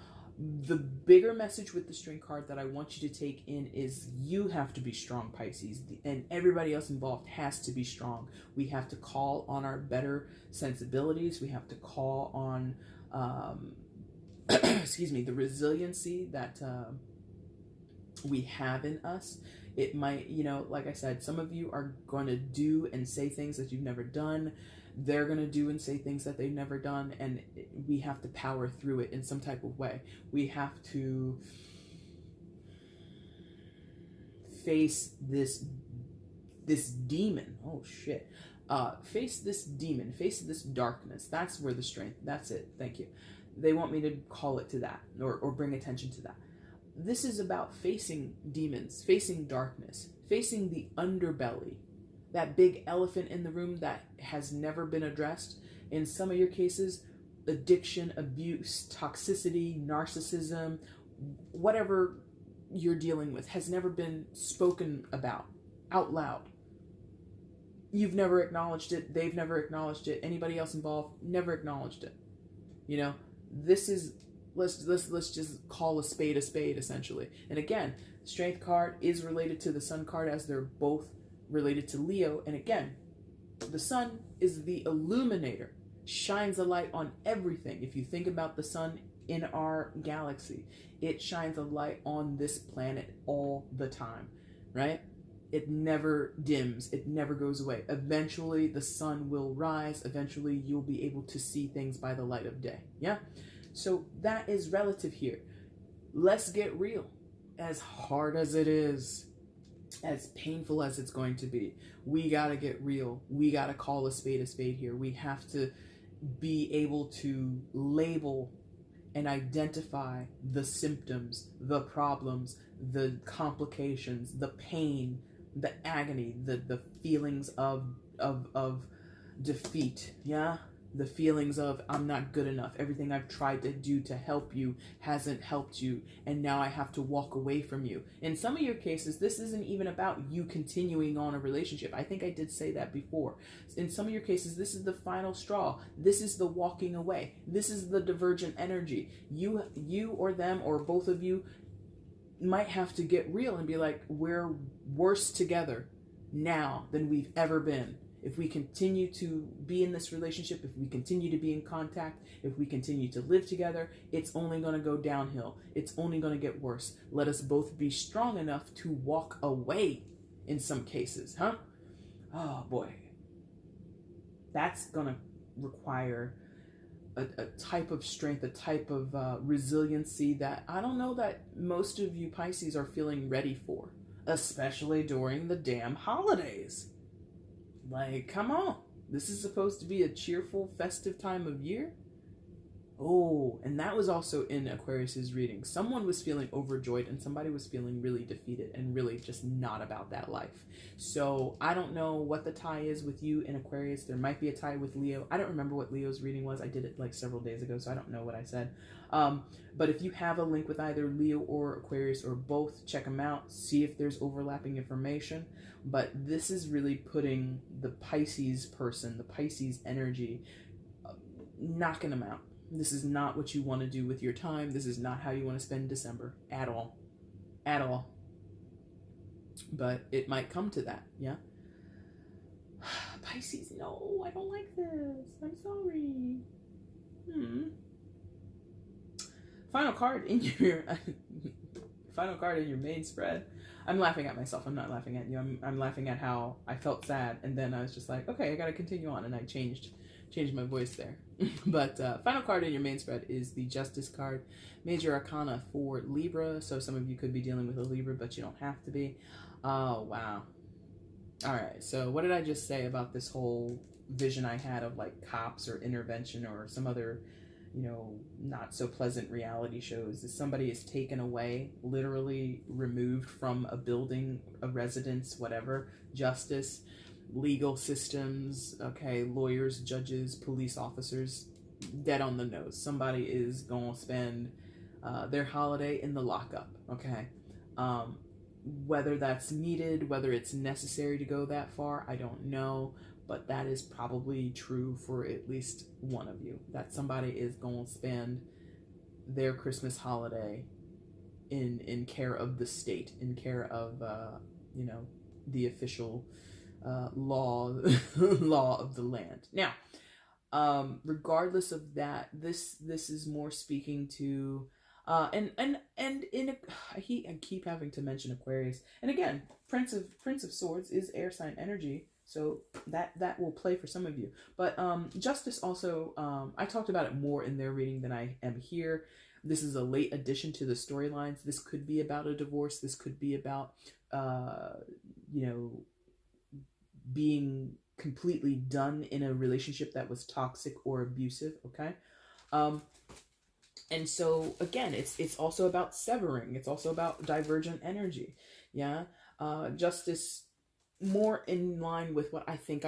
the bigger message with the Strength card that I want you to take in is you have to be strong, Pisces, and everybody else involved has to be strong. We have to call on our better sensibilities. We have to call on, excuse me, the resiliency that we have in us. It might, like I said, some of you are going to do and say things that you've never done. They're going to do and say things that they've never done, and we have to power through it in some type of way. We have to face this demon. Oh, shit. Face this demon. Face this darkness. That's where the strength, that's it. Thank you. They want me to call it to that, or bring attention to that. This is about facing demons, facing darkness, facing the underbelly, that big elephant in the room that has never been addressed. In some of your cases, addiction, abuse, toxicity, narcissism, whatever you're dealing with has never been spoken about out loud. You've never acknowledged it. They've never acknowledged it. Anybody else involved never acknowledged it. This is, let's just call a spade, essentially. And again, Strength card is related to the Sun card, as they're both related to Leo. And again, the Sun is the illuminator, shines a light on everything. If you think about the Sun in our galaxy, it shines a light on this planet all the time, right? It never dims, it never goes away. Eventually the sun will rise. Eventually you'll be able to see things by the light of day. Yeah, so that is relative here. Let's get real. As hard as it is, as painful as it's going to be, we gotta get real. We gotta call a spade here. We have to be able to label and identify the symptoms, the problems, the complications, the pain, the agony, the feelings of defeat. Yeah, the feelings of I'm not good enough. Everything I've tried to do to help you hasn't helped you, and now I have to walk away from you. In some of your cases, this isn't even about you continuing on a relationship. I think I did say that before. In some of your cases, this is the final straw. This is the walking away. This is the divergent energy. You or them or both of you might have to get real and be like, we're worse together now than we've ever been. If we continue to be in this relationship, if we continue to be in contact, if we continue to live together, it's only going to go downhill. It's only going to get worse. Let us both be strong enough to walk away in some cases, huh? Oh boy. That's going to require a type of strength, a type of resiliency that I don't know that most of you Pisces are feeling ready for, especially during the damn holidays. Like, come on. This is supposed to be a cheerful, festive time of year. Oh, and that was also in Aquarius's reading. Someone was feeling overjoyed and somebody was feeling really defeated and really just not about that life. So I don't know what the tie is with you in Aquarius. There might be a tie with Leo. I don't remember what Leo's reading was. I did it like several days ago, so I don't know what I said. But if you have a link with either Leo or Aquarius or both, check them out. See if there's overlapping information. But this is really putting the Pisces person, the Pisces energy, knocking them out. This is not what you want to do with your time. This is not how you want to spend December at all. At all. But it might come to that, yeah? Pisces, no, I don't like this. I'm sorry. Final card in your final card in your main spread. I'm laughing at myself. I'm not laughing at you. I'm laughing at how I felt sad, and then I was just like, okay, I got to continue on, and I changed my voice there. But final card in your main spread is the Justice card, Major Arcana for Libra. So some of you could be dealing with a Libra, but you don't have to be. Oh, wow. All right. So what did I just say about this whole vision I had of like cops or intervention or some other, you know, not so pleasant reality shows? Is somebody is taken away, literally removed from a building, a residence, whatever, justice, legal systems, okay, lawyers, judges, police officers, dead on the nose. Somebody is gonna spend their holiday in the lockup, okay? Whether that's needed, whether it's necessary to go that far, I don't know, but that is probably true for at least one of you, that somebody is gonna spend their Christmas holiday in care of the state, in care of you know, the official law of the land. Now, regardless of that, this is more speaking to and I keep having to mention Aquarius, and again, Prince of Swords is air sign energy, so that will play for some of you. But Justice also, I talked about it more in their reading than I am here. This is a late addition to the storylines. This could be about a divorce. This could be about you know, being completely done in a relationship that was toxic or abusive, okay? And so again, it's also about severing. It's also about divergent energy, yeah? Justice, more in line with what I think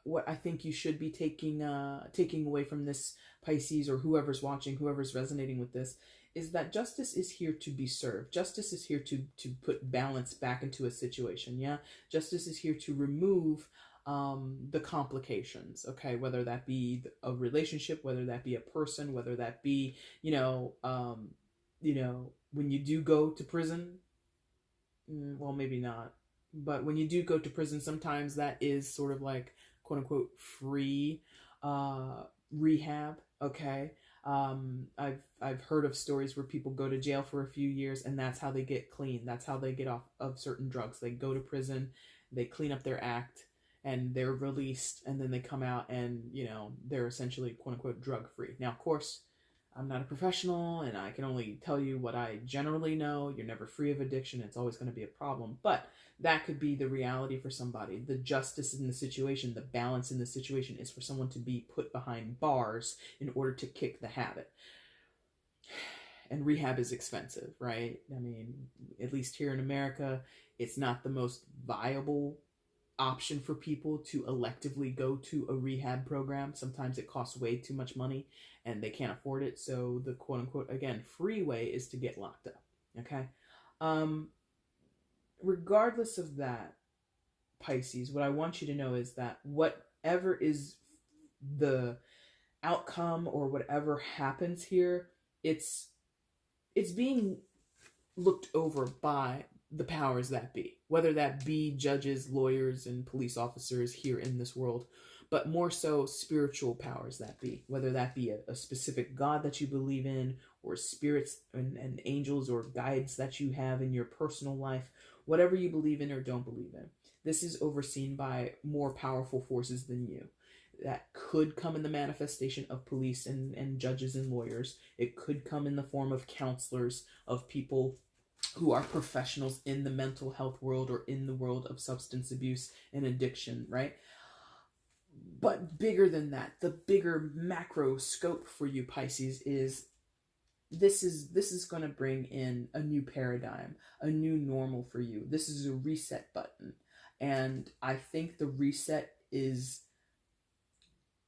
what I think you should be taking away from this, Pisces, or whoever's watching, whoever's resonating with this, is that justice is here to be served. Justice is here to put balance back into a situation, yeah? Justice is here to remove the complications, okay? Whether that be a relationship, whether that be a person, whether that be, you know, when you do go to prison, well, maybe not, but when you do go to prison, sometimes that is sort of like, quote unquote, free rehab, okay? I've heard of stories where people go to jail for a few years and that's how they get clean. That's how they get off of certain drugs. They go to prison, they clean up their act, and they're released, and then they come out and, you know, they're essentially, quote unquote, drug free. Now, of course, I'm not a professional and I can only tell you what I generally know. You're never free of addiction. It's always going to be a problem, but that could be the reality for somebody. The justice in the situation, the balance in the situation is for someone to be put behind bars in order to kick the habit. And rehab is expensive, right? I mean, at least here in America, it's not the most viable option for people to electively go to a rehab program. Sometimes it costs way too much money and they can't afford it. So the quote unquote, again, free way is to get locked up. Okay. Regardless of that, Pisces, what I want you to know is that whatever is the outcome or whatever happens here, it's being looked over by the powers that be, whether that be judges, lawyers, and police officers here in this world, but more so spiritual powers that be, whether that be a specific God that you believe in, or spirits and angels or guides that you have in your personal life, whatever you believe in or don't believe in. This is overseen by more powerful forces than you. That could come in the manifestation of police and judges and lawyers. It could come in the form of counselors, of people who are professionals in the mental health world or in the world of substance abuse and addiction, right? But bigger than that, the bigger macro scope for you, Pisces, is this is going to bring in a new paradigm, a new normal for you. This is a reset button. And I think the reset is,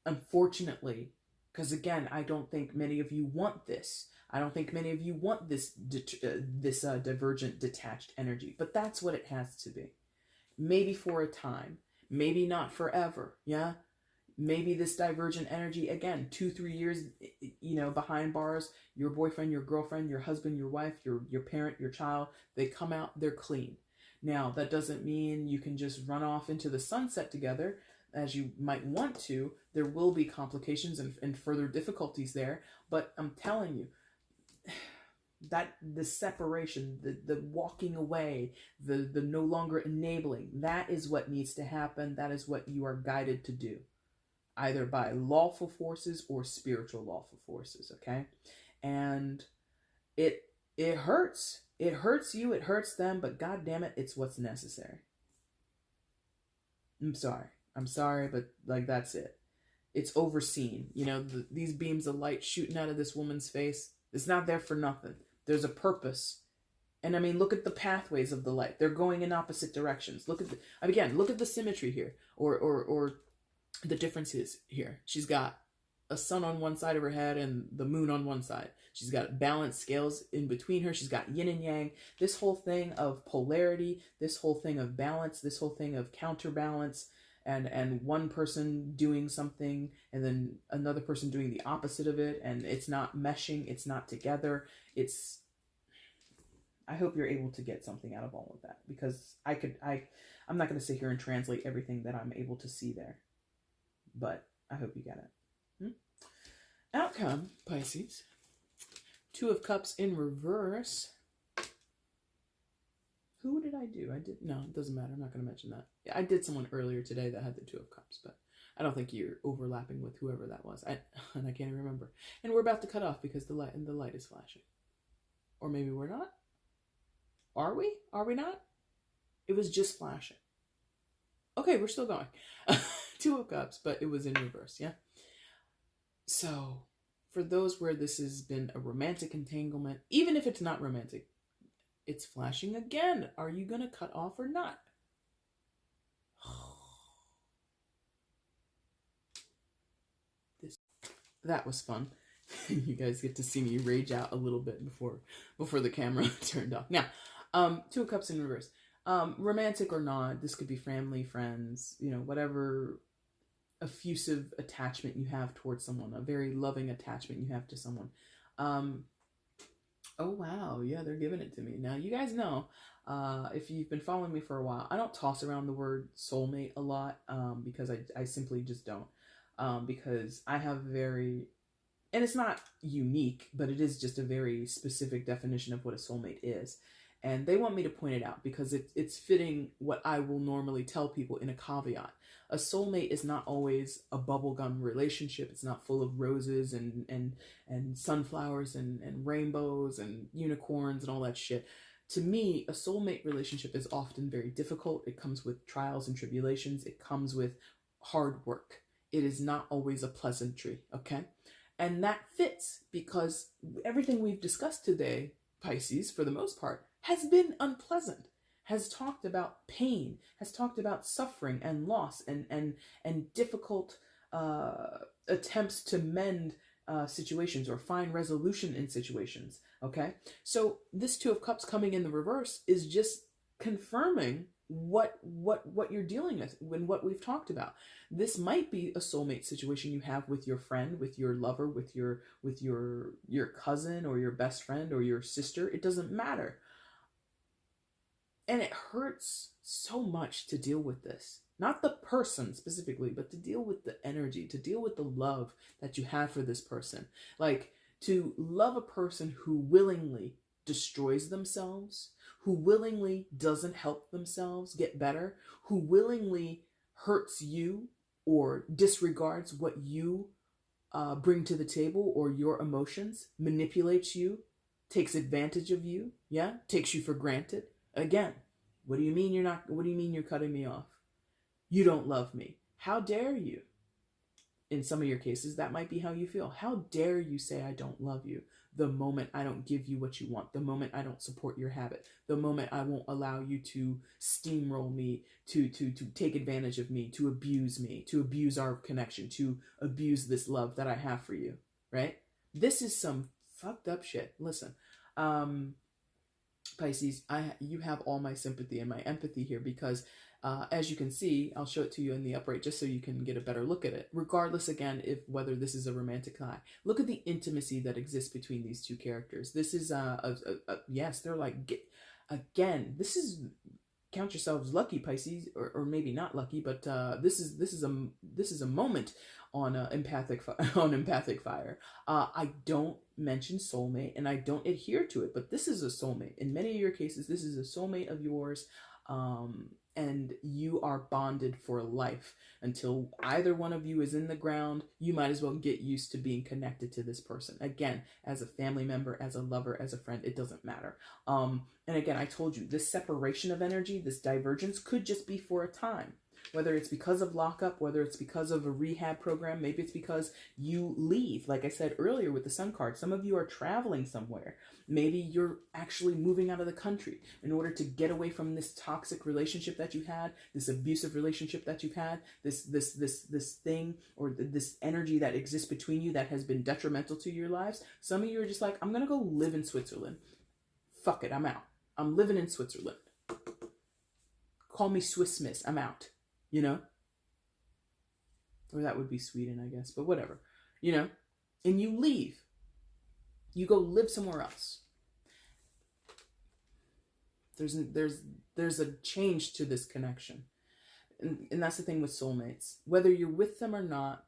unfortunately, because again, I don't think many of you want this. I don't think many of you want this divergent, detached energy. But that's what it has to be. Maybe for a time. Maybe not forever. Yeah? Maybe this divergent energy, again, 2-3 years, behind bars, your boyfriend, your girlfriend, your husband, your wife, your parent, your child, they come out, they're clean. Now, that doesn't mean you can just run off into the sunset together as you might want to. There will be complications and further difficulties there, but I'm telling you, that the separation, the walking away, the no longer enabling, that is what needs to happen. That is what you are guided to do, either by lawful forces or spiritual lawful forces, okay? And it hurts. It hurts you, it hurts them, but God damn it, it's what's necessary. I'm sorry, but like, that's it. It's overseen. These beams of light shooting out of this woman's face, it's not there for nothing. There's a purpose. And I mean, look at the pathways of the light. They're going in opposite directions. Look at the symmetry here, or the differences here. She's got a sun on one side of her head and the moon on one side. She's got balanced scales in between her. She's got yin and yang. This whole thing of polarity, this whole thing of balance, this whole thing of counterbalance, and one person doing something and then another person doing the opposite of it, and it's not meshing, it's not together. I hope you're able to get something out of all of that, because I'm not going to sit here and translate everything that I'm able to see there, but I hope you get it. Outcome, Pisces. 2 of Cups in reverse. Who did I do? No, it doesn't matter. I'm not going to mention that. I did someone earlier today that had the 2 of Cups, but I don't think you're overlapping with whoever that was. And I can't even remember. And we're about to cut off because the light is flashing. Or maybe we're not. Are we? Are we not? It was just flashing. Okay, we're still going. 2 of Cups, but it was in reverse, yeah? So, for those where this has been a romantic entanglement, even if it's not romantic, it's flashing again. Are you going to cut off or not? That was fun. You guys get to see me rage out a little bit before the camera turned off. Now, 2 of Cups in reverse. Romantic or not, this could be family, friends, whatever effusive attachment you have towards someone, a very loving attachment you have to someone. Oh wow, yeah, they're giving it to me. Now, you guys know, if you've been following me for a while, I don't toss around the word soulmate a lot, because I simply just don't. Because I have and it's not unique, but it is just a very specific definition of what a soulmate is. And they want me to point it out because it's fitting what I will normally tell people in a caveat. A soulmate is not always a bubblegum relationship. It's not full of roses and sunflowers and rainbows and unicorns and all that shit. To me, a soulmate relationship is often very difficult. It comes with trials and tribulations. It comes with hard work. It is not always a pleasantry, okay? And that fits because everything we've discussed today, Pisces, for the most part, has been unpleasant, has talked about pain, has talked about suffering and loss and difficult attempts to mend situations or find resolution in situations, okay? So this 2 of Cups coming in the reverse is just confirming what you're dealing with and what we've talked about. This might be a soulmate situation you have with your friend, with your lover, with your cousin or your best friend or your sister. It doesn't matter. And it hurts so much to deal with this. Not the person specifically, but to deal with the energy, to deal with the love that you have for this person. Like, to love a person who willingly destroys themselves, who willingly doesn't help themselves get better, who willingly hurts you or disregards what you bring to the table or your emotions, manipulates you, takes advantage of you, yeah, takes you for granted. Again, what do you mean you're cutting me off? You don't love me. How dare you? In some of your cases, that might be how you feel. How dare you say I don't love you the moment I don't give you what you want, the moment I don't support your habit, the moment I won't allow you to steamroll me, to take advantage of me, to abuse our connection, to abuse this love that I have for you, right? This is some fucked up shit. Listen, Pisces, you have all my sympathy and my empathy here because as you can see, I'll show it to you in the upright just so you can get a better look at it. Regardless, again, whether this is a romantic high, look at the intimacy that exists between these two characters. This is yes, they're like, again, this is, count yourselves lucky, Pisces, or maybe not lucky, but this is a moment on EmpathicFire. I don't mention soulmate and I don't adhere to it, but this is a soulmate. In many of your cases, this is a soulmate of yours, and you are bonded for life until either one of you is in the ground. You might as well get used to being connected to this person. Again, as a family member, as a lover, as a friend, it doesn't matter. And again, I told you, this separation of energy, this divergence could just be for a time. Whether it's because of lockup, whether it's because of a rehab program, maybe it's because you leave. Like I said earlier with the Sun card, some of you are traveling somewhere. Maybe you're actually moving out of the country in order to get away from this toxic relationship that you had, this abusive relationship that you've had, this thing or this energy that exists between you that has been detrimental to your lives. Some of you are just like, I'm going to go live in Switzerland. Fuck it, I'm out. I'm living in Switzerland. Call me Swiss Miss, I'm out. You know? Or that would be Sweden, I guess, but whatever. You know? And you leave. You go live somewhere else. There's a change to this connection. And that's the thing with soulmates. Whether you're with them or not,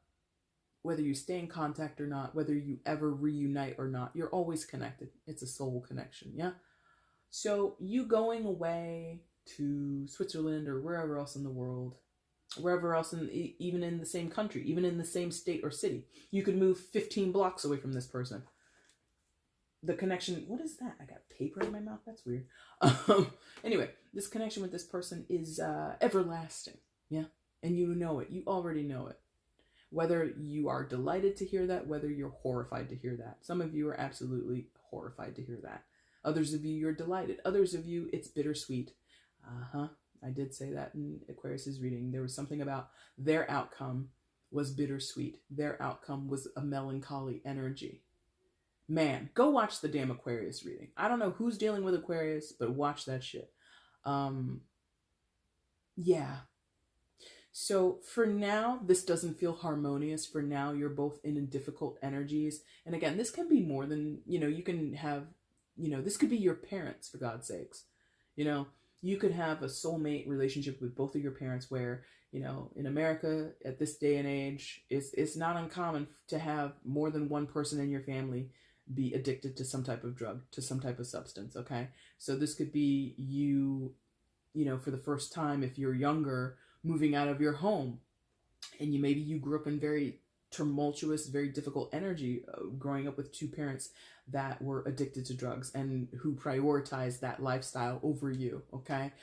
whether you stay in contact or not, whether you ever reunite or not, you're always connected. It's a soul connection, yeah? So you going away to Switzerland or wherever else in the world, wherever else, even in the same country, even in the same state or city, you could move 15 blocks away from this person. The connection, what is that? I got paper in my mouth? That's weird. Anyway, this connection with this person is everlasting, yeah? And you know it. You already know it. Whether you are delighted to hear that, whether you're horrified to hear that. Some of you are absolutely horrified to hear that. Others of you, you're delighted. Others of you, it's bittersweet. I did say that in Aquarius's reading. There was something about their outcome was bittersweet. Their outcome was a melancholy energy. Man, go watch the damn Aquarius reading. I don't know who's dealing with Aquarius, but watch that shit. Yeah. So for now, this doesn't feel harmonious. For now, you're both in difficult energies. And again, this can be more than, you can have, this could be your parents, for God's sakes. You could have a soulmate relationship with both of your parents where, in America at this day and age, it's not uncommon to have more than one person in your family be addicted to some type of drug, to some type of substance, okay? So this could be you, for the first time, if you're younger, moving out of your home, and maybe you grew up in very tumultuous, very difficult energy, growing up with two parents that were addicted to drugs and who prioritized that lifestyle over you, okay?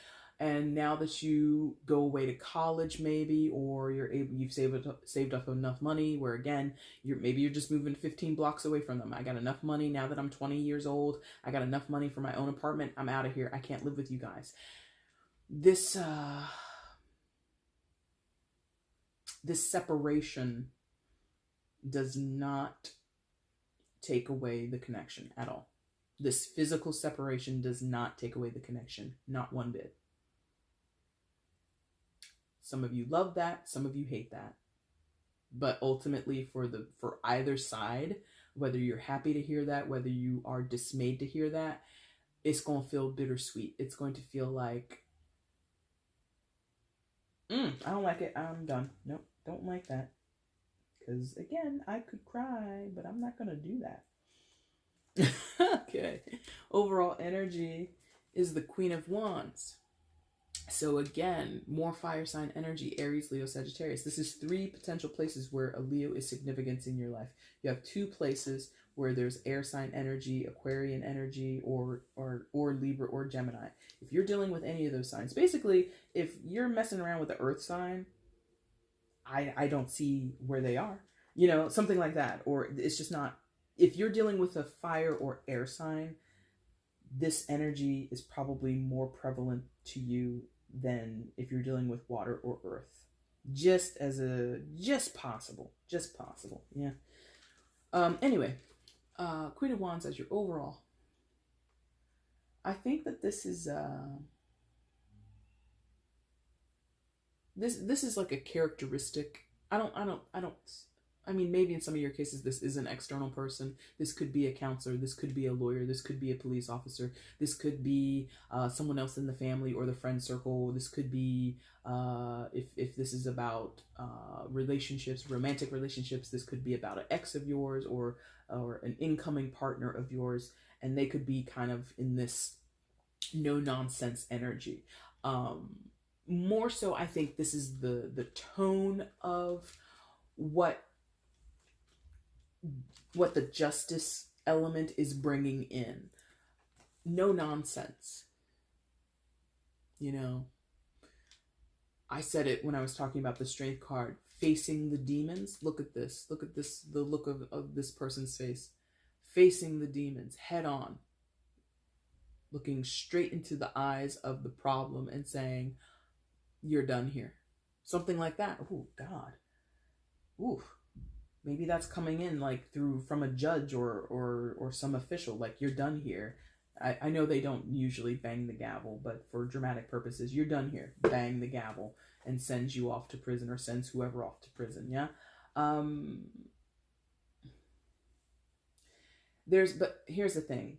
And now that you go away to college, maybe, or you've saved up enough money where, again, you're just moving 15 blocks away from them. I got enough money now that I'm 20 years old. I got enough money for my own apartment. I'm out of here. I can't live with you guys. This separation does not take away the connection at all. This physical separation does not take away the connection, not one bit. Some of you love that, some of you hate that. But ultimately for either side, whether you're happy to hear that, whether you are dismayed to hear that, it's going to feel bittersweet. It's going to feel like, I don't like it. I'm done. Nope, don't like that. Because again, I could cry, but I'm not going to do that. Okay. Overall energy is the Queen of Wands. So again, more fire sign energy, Aries, Leo, Sagittarius. This is 3 potential places where a Leo is significant in your life. You have 2 places where there's air sign energy, Aquarian energy, or Libra or Gemini. If you're dealing with any of those signs, basically, if you're messing around with the earth sign, I don't see where they are. You know, something like that. Or it's just not, if you're dealing with a fire or air sign, this energy is probably more prevalent to you than if you're dealing with water or earth. Just possible. Yeah. Anyway, Queen of Wands as your overall. I think that this is this is like a characteristic. I mean, maybe in some of your cases, this is an external person. This could be a counselor. This could be a lawyer. This could be a police officer. This could be someone else in the family or the friend circle. This could be, if this is about relationships, romantic relationships, this could be about an ex of yours or an incoming partner of yours. And they could be kind of in this no-nonsense energy. More so, I think this is the tone of what the justice element is bringing in. No nonsense. You know, I said it when I was talking about the strength card, facing the demons. Look at this, the look of this person's face. Facing the demons head on. Looking straight into the eyes of the problem and saying, you're done here. Something like that. Oh, God. Ooh. Maybe that's coming in like from a judge or some official, like, you're done here. I know they don't usually bang the gavel, but for dramatic purposes, you're done here. Bang the gavel and sends you off to prison, or sends whoever off to prison. Yeah. But here's the thing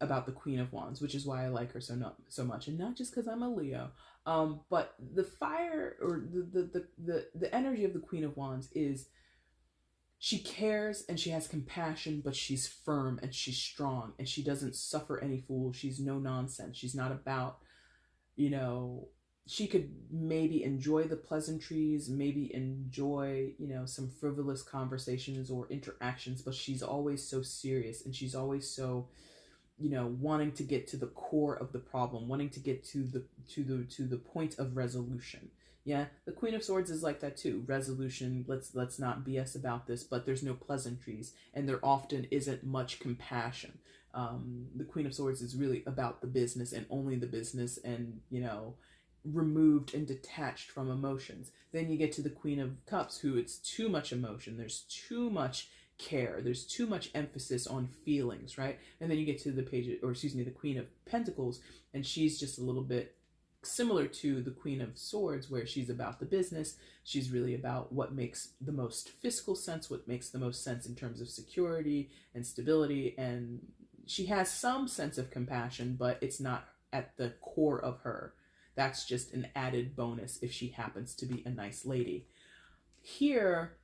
about the Queen of Wands, which is why I like her so much, and not just because I'm a Leo. But the fire, or the energy of the Queen of Wands is, she cares and she has compassion, but she's firm and she's strong and she doesn't suffer any fools. She's no nonsense. She's not about, you know, she could maybe enjoy the pleasantries, maybe enjoy, you know, some frivolous conversations or interactions, but she's always so serious, and she's always so, you know, wanting to get to the core of the problem, wanting to get to the point of resolution. Yeah, the Queen of Swords is like that too. Resolution, let's not BS about this, but there's no pleasantries, and there often isn't much compassion. The Queen of Swords is really about the business and only the business, and, you know, removed and detached from emotions. Then you get to the Queen of Cups, who it's too much emotion. There's too much care. There's too much emphasis on feelings, right? And then you get to the the Queen of Pentacles, and she's just a little bit similar to the Queen of Swords, where she's about the business. She's really about what makes the most fiscal sense, what makes the most sense in terms of security and stability, and she has some sense of compassion, but it's not at the core of her. That's just an added bonus if she happens to be a nice lady. Here,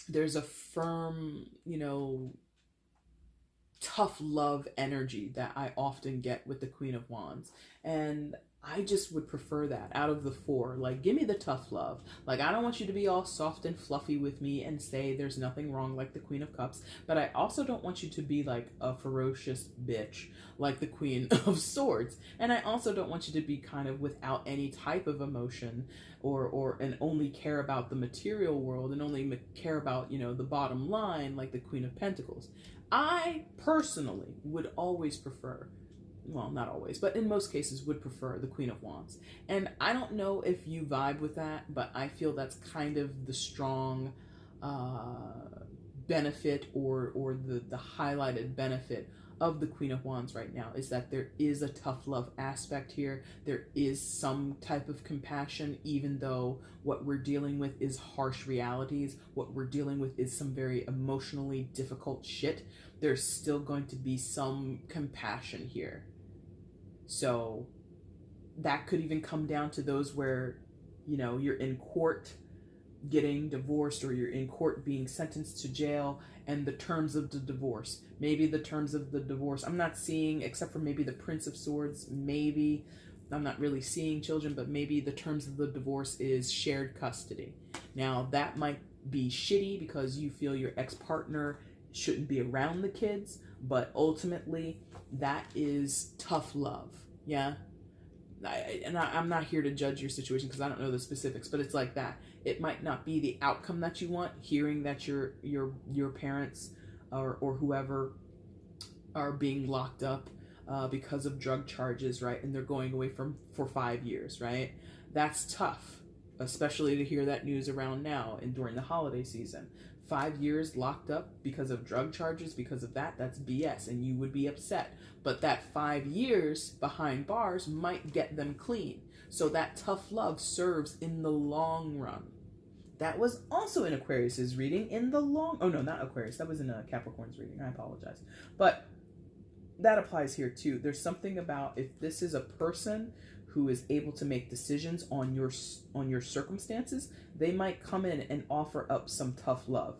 there's a firm, you know, tough love energy that I often get with the Queen of Wands. And I just would prefer that out of the 4. Like, give me the tough love. Like, I don't want you to be all soft and fluffy with me and say there's nothing wrong like the Queen of Cups, but I also don't want you to be like a ferocious bitch like the Queen of Swords. And I also don't want you to be kind of without any type of emotion, and only care about the material world and only care about, you know, the bottom line like the Queen of Pentacles. I personally would always prefer, well, not always, but in most cases would prefer the Queen of Wands. And I don't know if you vibe with that, but I feel that's kind of the strong benefit or the highlighted benefit of the Queen of Wands right now is that there is a tough love aspect here. There is some type of compassion, even though what we're dealing with is harsh realities. What we're dealing with is some very emotionally difficult shit. There's still going to be some compassion here. So that could even come down to those where, you know, you're in court getting divorced, or you're in court being sentenced to jail, and the terms of the divorce. Maybe the terms of the divorce, I'm not seeing, except for maybe the Prince of Swords, maybe, I'm not really seeing children, but maybe the terms of the divorce is shared custody. Now, that might be shitty because you feel your ex-partner shouldn't be around the kids, but ultimately, that is tough love, yeah? I'm not here to judge your situation because I don't know the specifics, but it's like that. It might not be the outcome that you want, hearing that your parents or whoever are being locked up because of drug charges, right? And they're going away for 5 years, right? That's tough, especially to hear that news around now and during the holiday season. 5 years locked up because of drug charges, because of that's BS, and you would be upset. But that 5 years behind bars might get them clean. So that tough love serves in the long run. That was also in Aquarius's reading in the long... Oh, no, not Aquarius. That was in Capricorn's reading. I apologize. But that applies here, too. There's something about if this is a person who is able to make decisions on your circumstances, they might come in and offer up some tough love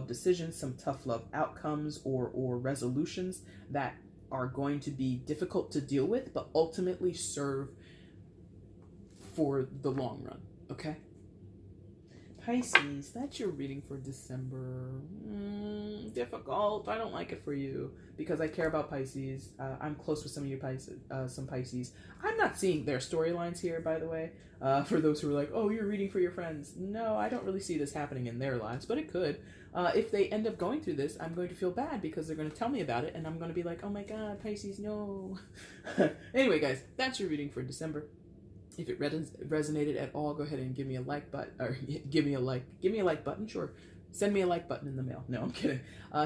decisions, some tough love outcomes or resolutions that are going to be difficult to deal with, but ultimately serve for the long run, okay? Pisces, that's your reading for December. Difficult. I don't like it for you because I care about Pisces. I'm close with some of you some Pisces. I'm not seeing their storylines here, by the way. For those who are like, oh, you're reading for your friends. No, I don't really see this happening in their lives, but it could. If they end up going through this, I'm going to feel bad because they're going to tell me about it, and I'm going to be like, oh my God, Pisces, no. Anyway, guys, that's your reading for December. If it resonated at all, go ahead and give me a like button, or give me a like button, sure. Send me a like button in the mail. No, I'm kidding.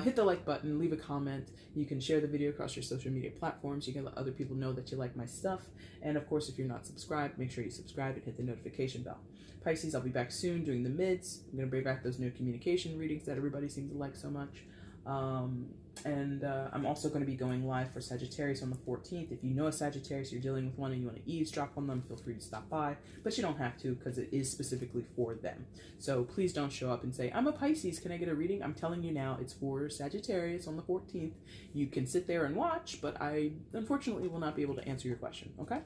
Hit the like button, leave a comment. You can share the video across your social media platforms. You can let other people know that you like my stuff. And of course, if you're not subscribed, make sure you subscribe and hit the notification bell. Pisces, I'll be back soon doing the mids. I'm going to bring back those new communication readings that everybody seems to like so much. I'm also going to be going live for Sagittarius on the 14th. If you know a Sagittarius, you're dealing with one and you want to eavesdrop on them, feel free to stop by, but you don't have to because it is specifically for them. So please don't show up and say, I'm a Pisces, can I get a reading? I'm telling you now, it's for Sagittarius on the 14th. You can sit there and watch, but I unfortunately will not be able to answer your question, okay?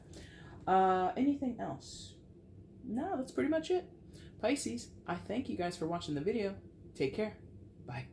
Anything else? No, that's pretty much it. Pisces, I thank you guys for watching the video. Take care. Bye.